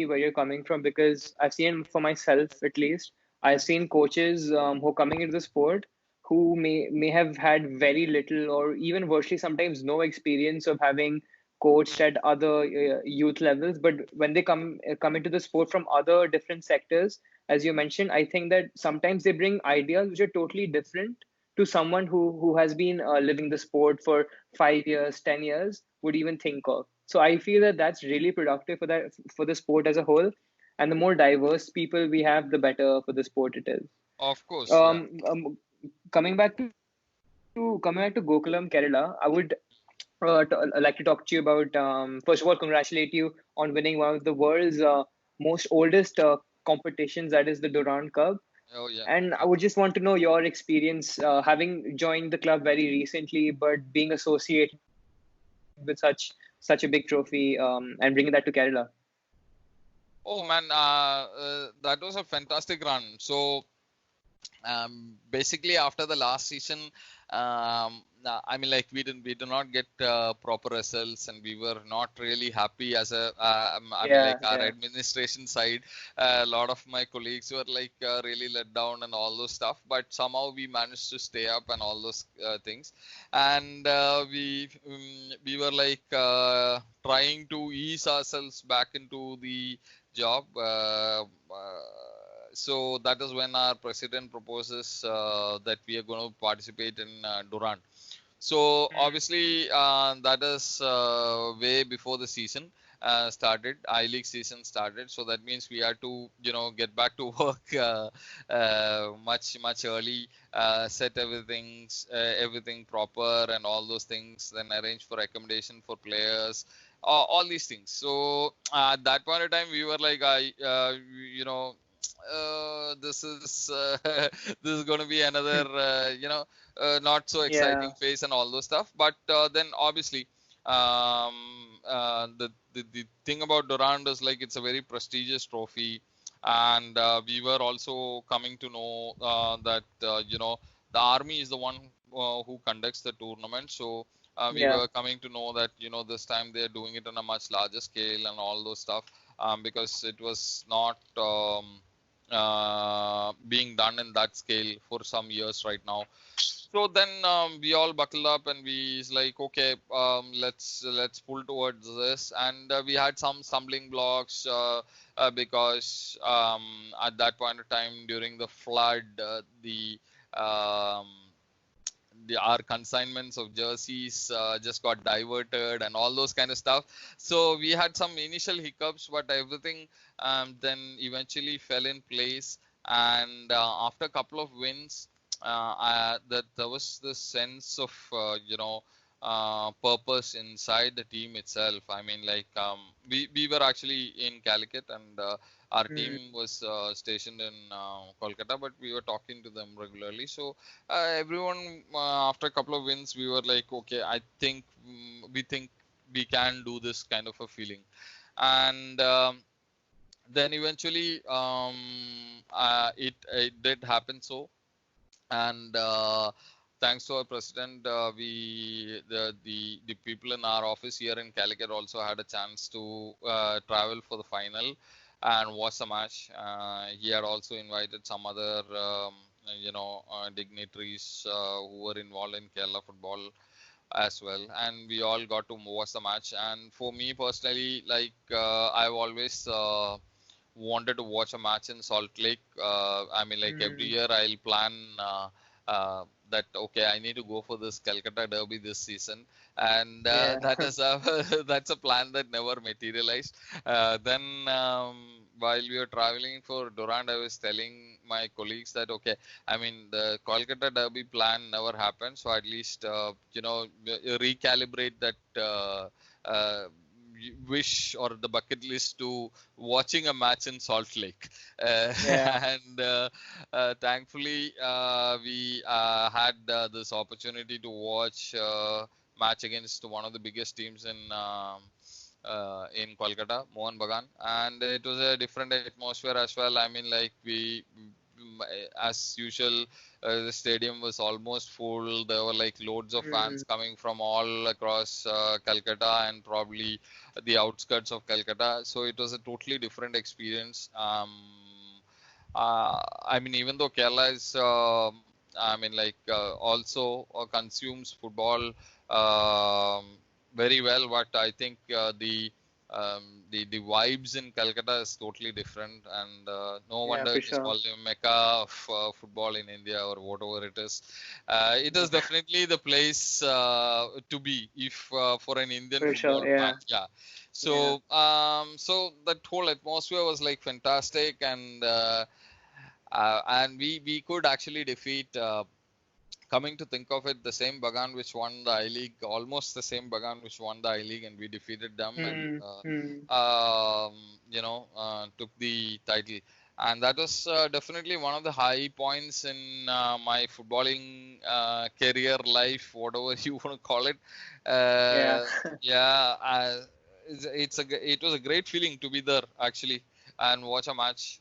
where you're coming from, because I've seen for myself at least. I've seen coaches who are coming into the sport who may have had very little or even virtually sometimes no experience of having coached at other youth levels. But when they come into the sport from other different sectors, as you mentioned, I think that sometimes they bring ideas which are totally different to someone who has been living the sport for 5 years, 10 years would even think of. So I feel that that's really productive for the sport as a whole, and the more diverse people we have, the better for the sport it is.
Of course, yeah.
Um, coming back to Gokulam, Kerala, I would like to talk to you about, first of all, congratulate you on winning one of the world's most oldest competitions, that is the Durand Cup.
Oh, yeah.
And I
Okay.
would just want to know your experience, having joined the club very recently, but being associated with such a big trophy, and bringing that to Kerala.
Oh man, that was a fantastic run. So basically, after the last season, I mean, like we do not get proper results, and we were not really happy as a. I mean, like our administration side, a lot of my colleagues were like really let down and all those stuff. But somehow we managed to stay up and all those things, and we were like trying to ease ourselves back into the job. So that is when our president proposes that we are going to participate in Durand. So obviously that is way before the season started, I-League season started. So that means we had to, get back to work much early, set everything proper and all those things, then arrange for accommodation for players, all these things. So at that point of time, we were like, you know, this is this is going to be another not so exciting phase and all those stuff. But then obviously the thing about Durand is like it's a very prestigious trophy, and we were also coming to know that the army is the one who conducts the tournament. So we were coming to know that this time they're doing it on a much larger scale and all those stuff, because it was not being done in that scale for some years right now. So then we all buckled up and we is like, okay, let's pull towards this. And we had some stumbling blocks because at that point of time during the flood, um, our consignments of jerseys just got diverted and all those kind of stuff. So we had some initial hiccups, but everything then eventually fell in place. And after a couple of wins, that there was this sense of purpose inside the team itself. I mean, like we were actually in Calicut, and our team was stationed in Kolkata, but we were talking to them regularly. So everyone, after a couple of wins, we were like, okay, I think we think we can do this kind of a feeling. And then eventually it did happen. So, and thanks to our president, the people in our office here in Calicut also had a chance to travel for the final and watch the match. He had also invited some other dignitaries who were involved in Kerala football as well, and we all got to watch the match. And for me personally, like I've always wanted to watch a match in Salt Lake. I mean, like every year I'll plan that, okay, I need to go for this Calcutta Derby this season, and that is that's a plan that never materialized. Then while we were traveling for Durand, I was telling my colleagues that, okay, I mean, the Kolkata Derby plan never happened, so at least recalibrate that wish or the bucket list to watching a match in Salt Lake. And thankfully we had this opportunity to watch match against one of the biggest teams in Kolkata, Mohan Bagan, and it was a different atmosphere as well. I mean, like as usual, the stadium was almost full. There were like loads of fans coming from all across Calcutta and probably the outskirts of Calcutta. So it was a totally different experience. I mean, even though Kerala is, I mean, like also consumes football very well, but I think the vibes in Calcutta is totally different, and no wonder it is called the Mecca of football in India or whatever it is. It is definitely the place to be if for an Indian football fan. Yeah. So so that whole atmosphere was like fantastic, and we could actually defeat. Coming to think of it, the same Bagan which won the I-League, almost the same Bagan which won the I-League, and we defeated them and took the title. And that was definitely one of the high points in my footballing career life, whatever you want to call it. It was a great feeling to be there actually and watch a match.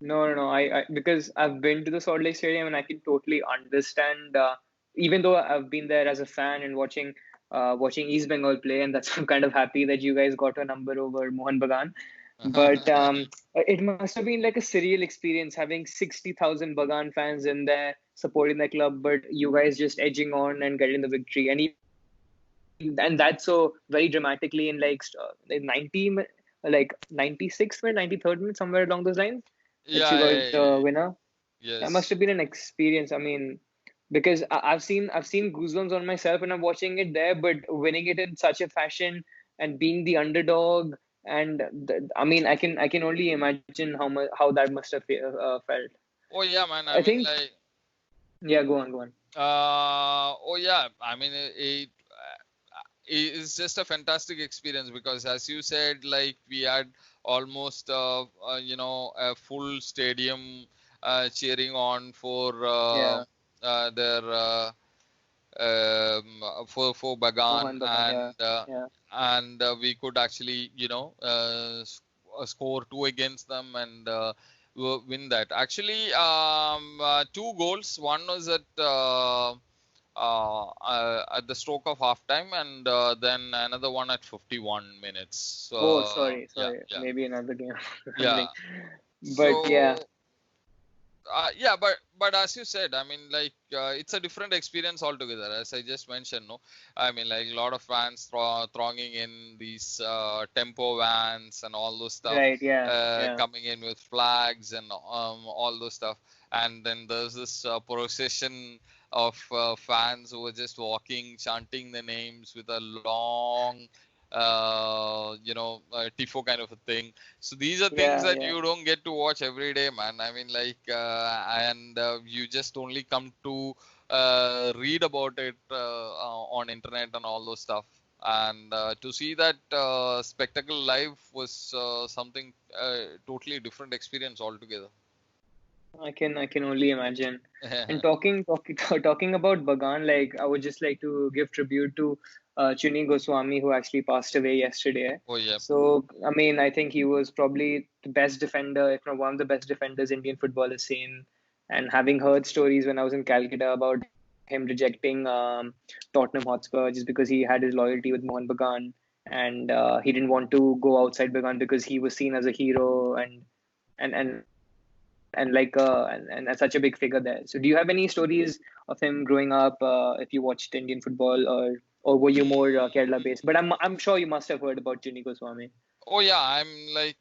No. I because I've been to the Salt Lake Stadium and I can totally understand. Even though I've been there as a fan and watching East Bengal play, and that's I'm kind of happy that you guys got a number over Mohan Bagan. But it must have been like a surreal experience having 60,000 Bagan fans in there supporting the club, but you guys just edging on and getting the victory, and that's so very dramatically in like like 96th minute, 93rd minute, somewhere along those lines that you got
Yeah,
the winner. That must
yes.
have been an experience. I mean, because I've seen goosebumps on myself when I'm watching it there, but winning it in such a fashion and being the underdog, and I mean, I can only imagine how that must have felt.
Oh yeah, man. I
I
mean,
think,
like,
yeah, go on.
oh yeah. I mean, it is just a fantastic experience because, as you said, like we had almost, a full stadium cheering on for
Yeah,
their for Bagan,
Mohan Bagan. Yeah, yeah,
and we could actually, score two against them and win that. Actually, two goals. One was at the stroke of half time, and then another one at 51 minutes.
oh,
So yeah,
sorry,
yeah,
maybe another game or
yeah.
something. But yeah,
So yeah, but as you said, I mean, like it's a different experience altogether. As I just mentioned, no, I mean, like a lot of fans thronging in these tempo vans and all those stuff,
right, yeah,
coming in with flags and all those stuff. And then there's this procession of fans who were just walking, chanting the names with a long, tifo kind of a thing. So these are things
yeah,
that
yeah.
you don't get to watch every day, man. I mean, like, and you just only come to read about it on internet and all those stuff. And to see that spectacle live was something totally different experience altogether.
I can only imagine. And talking about Bagan, like I would just like to give tribute to Chuni Goswami, who actually passed away yesterday.
Oh yeah.
So I mean, I think he was probably the best defender, if not one of the best defenders Indian football has seen. And having heard stories when I was in Calcutta about him rejecting Tottenham Hotspur just because he had his loyalty with Mohan Bagan, and he didn't want to go outside Bagan because he was seen as a hero and like and such a big figure there. So do you have any stories of him growing up if you watched Indian football, or were you more Kerala based? But I'm sure you must have heard about Chuni Goswami.
Oh yeah, I'm like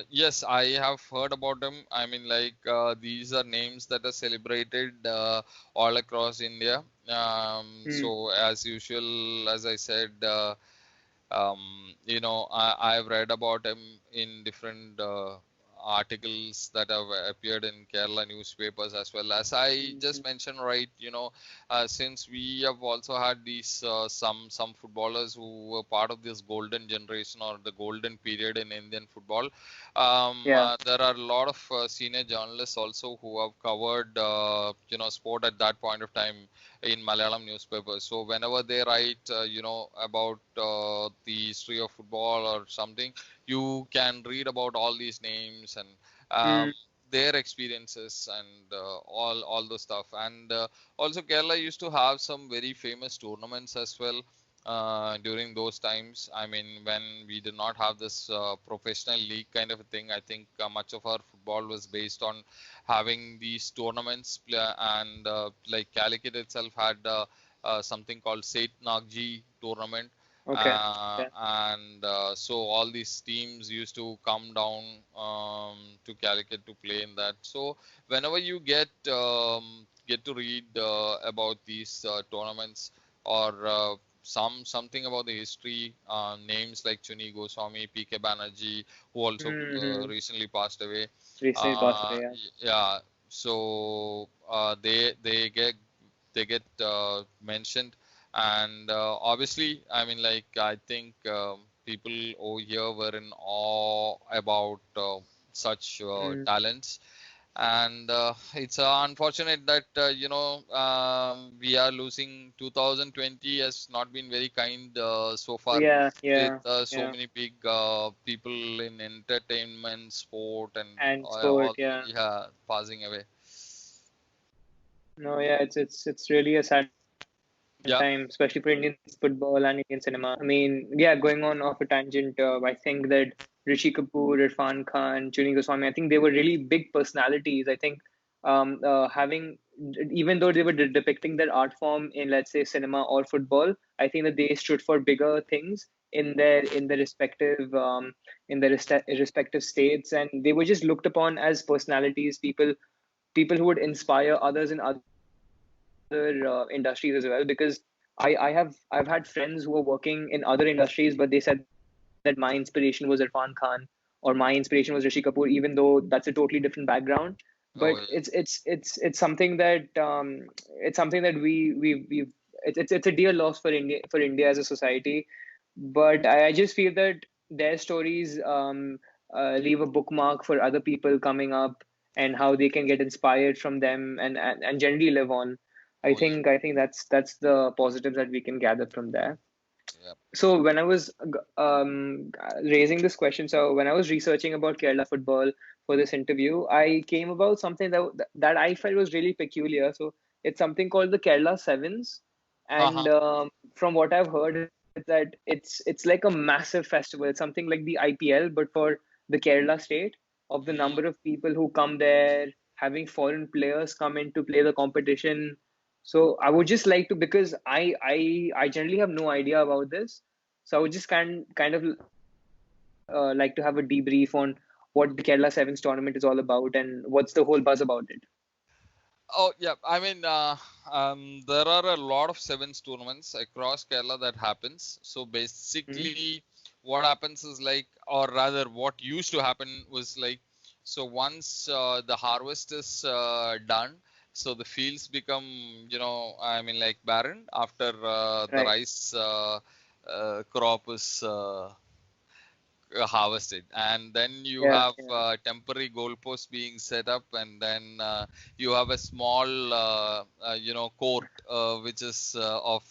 yes, I have heard about them. I mean, like these are names that are celebrated all across India.
Hmm.
So as usual, as I said, I've read about him in different articles that have appeared in Kerala newspapers as well. As I just
Mhm.
mentioned, right, since we have also had these some footballers who were part of this golden generation or the golden period in Indian football.
Yeah.
There are a lot of senior journalists also who have covered sport at that point of time in Malayalam newspapers. So whenever they write, about the history of football or something, you can read about all these names and
Hmm.
their experiences and all the stuff. And also Kerala used to have some very famous tournaments as well. During those times, I mean, when we did not have this professional league kind of a thing, I think much of our football was based on having these tournaments. And like Calicut itself had something called Seth Nagji tournament.
Okay. Yeah.
And so all these teams used to come down to Calicut to play in that. So whenever you get to read about these tournaments or something about the history, names like Chuni Goswami, PK Banerjee, who also
Hmm.
recently passed away.
Recently passed away. Yeah.
Yeah, so they get mentioned, and obviously, I mean, like I think people over here were in awe about such
Hmm.
talents, And it's unfortunate that we are losing. 2020 has not been very kind so far,
Yeah,
with
yeah,
so
yeah.
many big people in entertainment, sport, and
And sport,
all,
yeah.
yeah, passing away.
No, yeah, it's really a sad
Yeah.
time, especially for Indian football and Indian cinema. I mean, yeah, going on off a tangent, I think that Rishi Kapoor, Irfan Khan, Chuni Goswami, I think they were really big personalities. I think having, even though they were depicting their art form in, let's say, cinema or football, I think that they stood for bigger things in their respective respective states, and they were just looked upon as personalities, people who would inspire others in other industries as well. Because I've had friends who are working in other industries, but they said that my inspiration was Irfan Khan or my inspiration was Rishi Kapoor, even though that's a totally different background. But
Oh,
it's something that it's something that we've it's a dear loss for India as a society. But I just feel that their stories leave a bookmark for other people coming up, and how they can get inspired from them, and generally live on.
oh yeah,
I think that's the positives that we can gather from there.
yeah.
So when I was raising this question, so when I was researching about Kerala football for this interview, I came about something that I felt was really peculiar. So it's something called the Kerala Sevens, and
Uh-huh.
from what I've heard is that it's like a massive festival. It's something like the IPL, but for the Kerala state, of the
Mm.
number of people who come there, having foreign players come in to play the competition. So I would just like to, because I generally have no idea about this. So I would just kind of like to have a debrief on what the Kerala Sevens tournament is all about, and what's the whole buzz about it.
Oh yeah, I mean, there are a lot of sevens tournaments across Kerala that happens. So
Hmm.
basically, what happens is like, or rather, what used to happen was like, so once the harvest is done, so the fields become, I mean, like barren after the
Right.
rice crop is harvested, and then you
Yeah.
have
Yeah.
temporary goalposts being set up, and then you have a small court which is of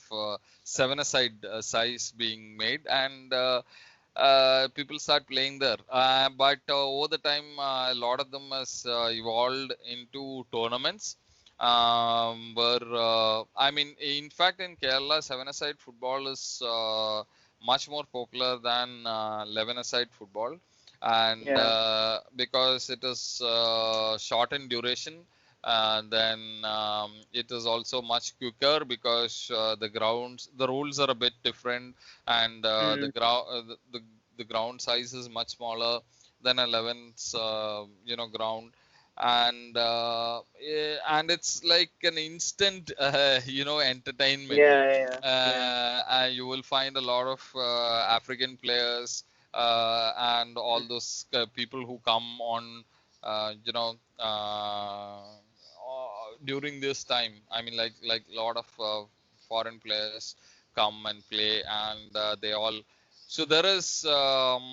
7-a-side size being made, and people start playing there, but over the time a lot of them has evolved into tournaments, where I mean, in fact, in Kerala, 7-a-side football is much more popular than 11-a-side football, and
Yeah.
because it is short in duration, then it is also much quicker because the rules are a bit different, and
Mm.
the ground size is much smaller than 11's ground, and it's like an instant entertainment.
Yeah. Yeah. Yeah.
You will find a lot of African players and all those people who come on, during this time. I mean, like a lot of foreign players come and play, and they all. So there is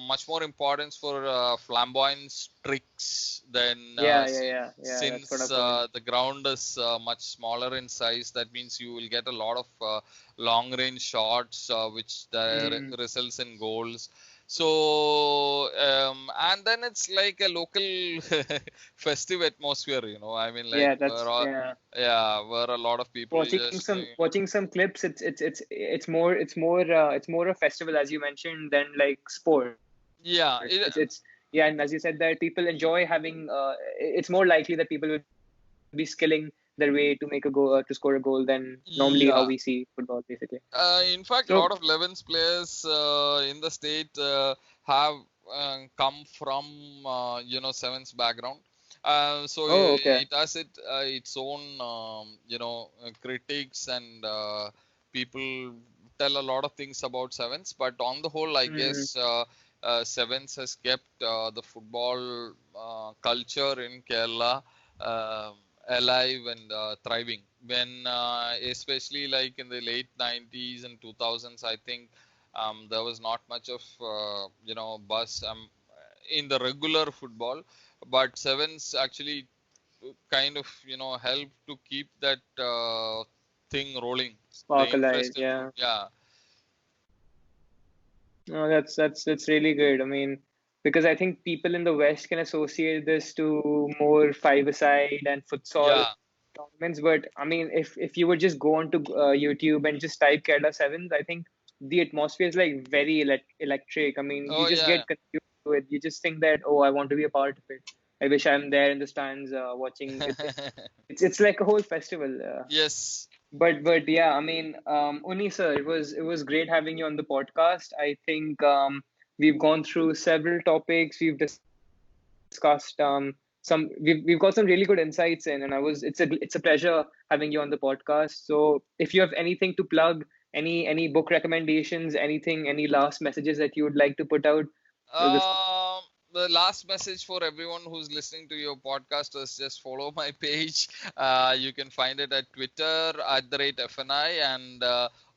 much more importance for flamboyant tricks than
Yeah. Yeah. Yeah. Yeah. That's what
since
I've heard.
the ground is much smaller in size. That means you will get a lot of long range shots, which
Mm.
results in goals. So and then it's like a local festive atmosphere, I mean, like
Yeah.
where
That's yeah.
yeah, where a lot of people just
Watching some clips, it's more a festival, as you mentioned, than like sport.
yeah,
It's yeah, and as you said, that people enjoy having it's more likely that people will be skilling their way to make a goal, to score a goal, than normally how we
yeah.
see football, basically.
In fact, a
So
lot of 11s players in the state have come from sevens background. So
oh, okay.
it has its own critics, and people tell a lot of things about sevens. But on the whole, I
Mm,
guess sevens has kept the football culture in Kerala uh, alive and thriving. When especially like in the late 90s and 2000s, I think there was not much of buzz in the regular football, but sevens actually kind of help to keep that thing rolling, the
Spark alive,
interest in
yeah.
yeah.
No, that's really good. I mean, because I think people in the West can associate this to more five-a-side and futsal
Yeah.
tournaments. But I mean, if you would just go onto YouTube and just type Kerala Sevens, I think the atmosphere is like very electric. I mean, you
Oh
just
yeah.
get confused with it. You just think that, oh, I want to be a part of it. I wish I'm there in the stands watching it. It's like a whole festival.
Yes.
But yeah, I mean, Uni sir, it was great having you on the podcast. I think we've gone through several topics. We've discussed we've got some really good insights in, and it's a pleasure having you on the podcast. So if you have anything to plug, any book recommendations, anything, any last messages that you would like to put out, this
Um, the last message for everyone who's listening to your podcast is just follow my page. You can find it at Twitter @FNI, and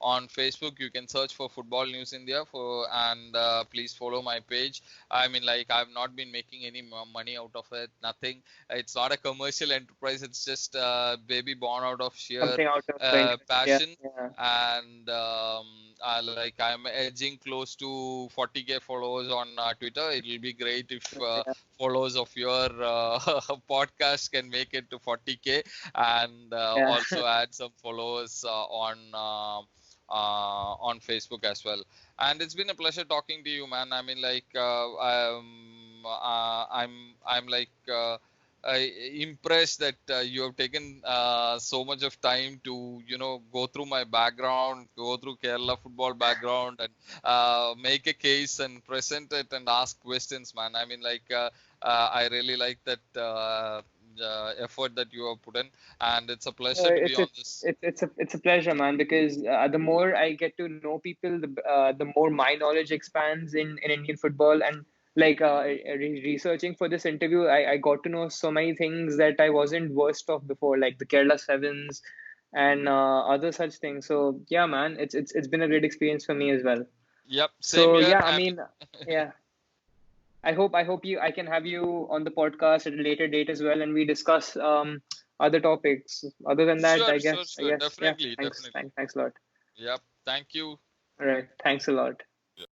on Facebook you can search for Football News India and please follow my page. I mean, like, I've not been making any money out of it, nothing. It's not a commercial enterprise. It's just baby born out of sheer
something out of interest. Yeah,
passion.
yeah,
And I'm edging close to 40K followers on Twitter. It will be great if
yeah,
followers of your podcast can make it to 40K, and
yeah.
also add some followers on Facebook as well. And it's been a pleasure talking to you, man. I mean, like, I'm like. Impressed that you have taken so much of time to go through my background, go through Kerala football background, and make a case and present it and ask questions, man. I mean, like, I really like that effort that you have put in, and it's a pleasure to be
It's
on
it's
this.
it's a pleasure, man. Because the more I get to know people, the more my knowledge expands in Indian football. And like researching for this interview, I got to know so many things that I wasn't versed of before, like the Kerala Sevens and other such things. So yeah, man, it's been a great experience for me as well.
Yep, same
So
here.
yeah, I
I mean,
mean, yeah. I can have you on the podcast at a later date as well, and we discuss other topics. Other than that,
sure,
I
sure,
guess
sure,
yeah.
definitely,
Thanks,
definitely.
thanks a lot.
Yep, thank you.
All right, thanks a lot.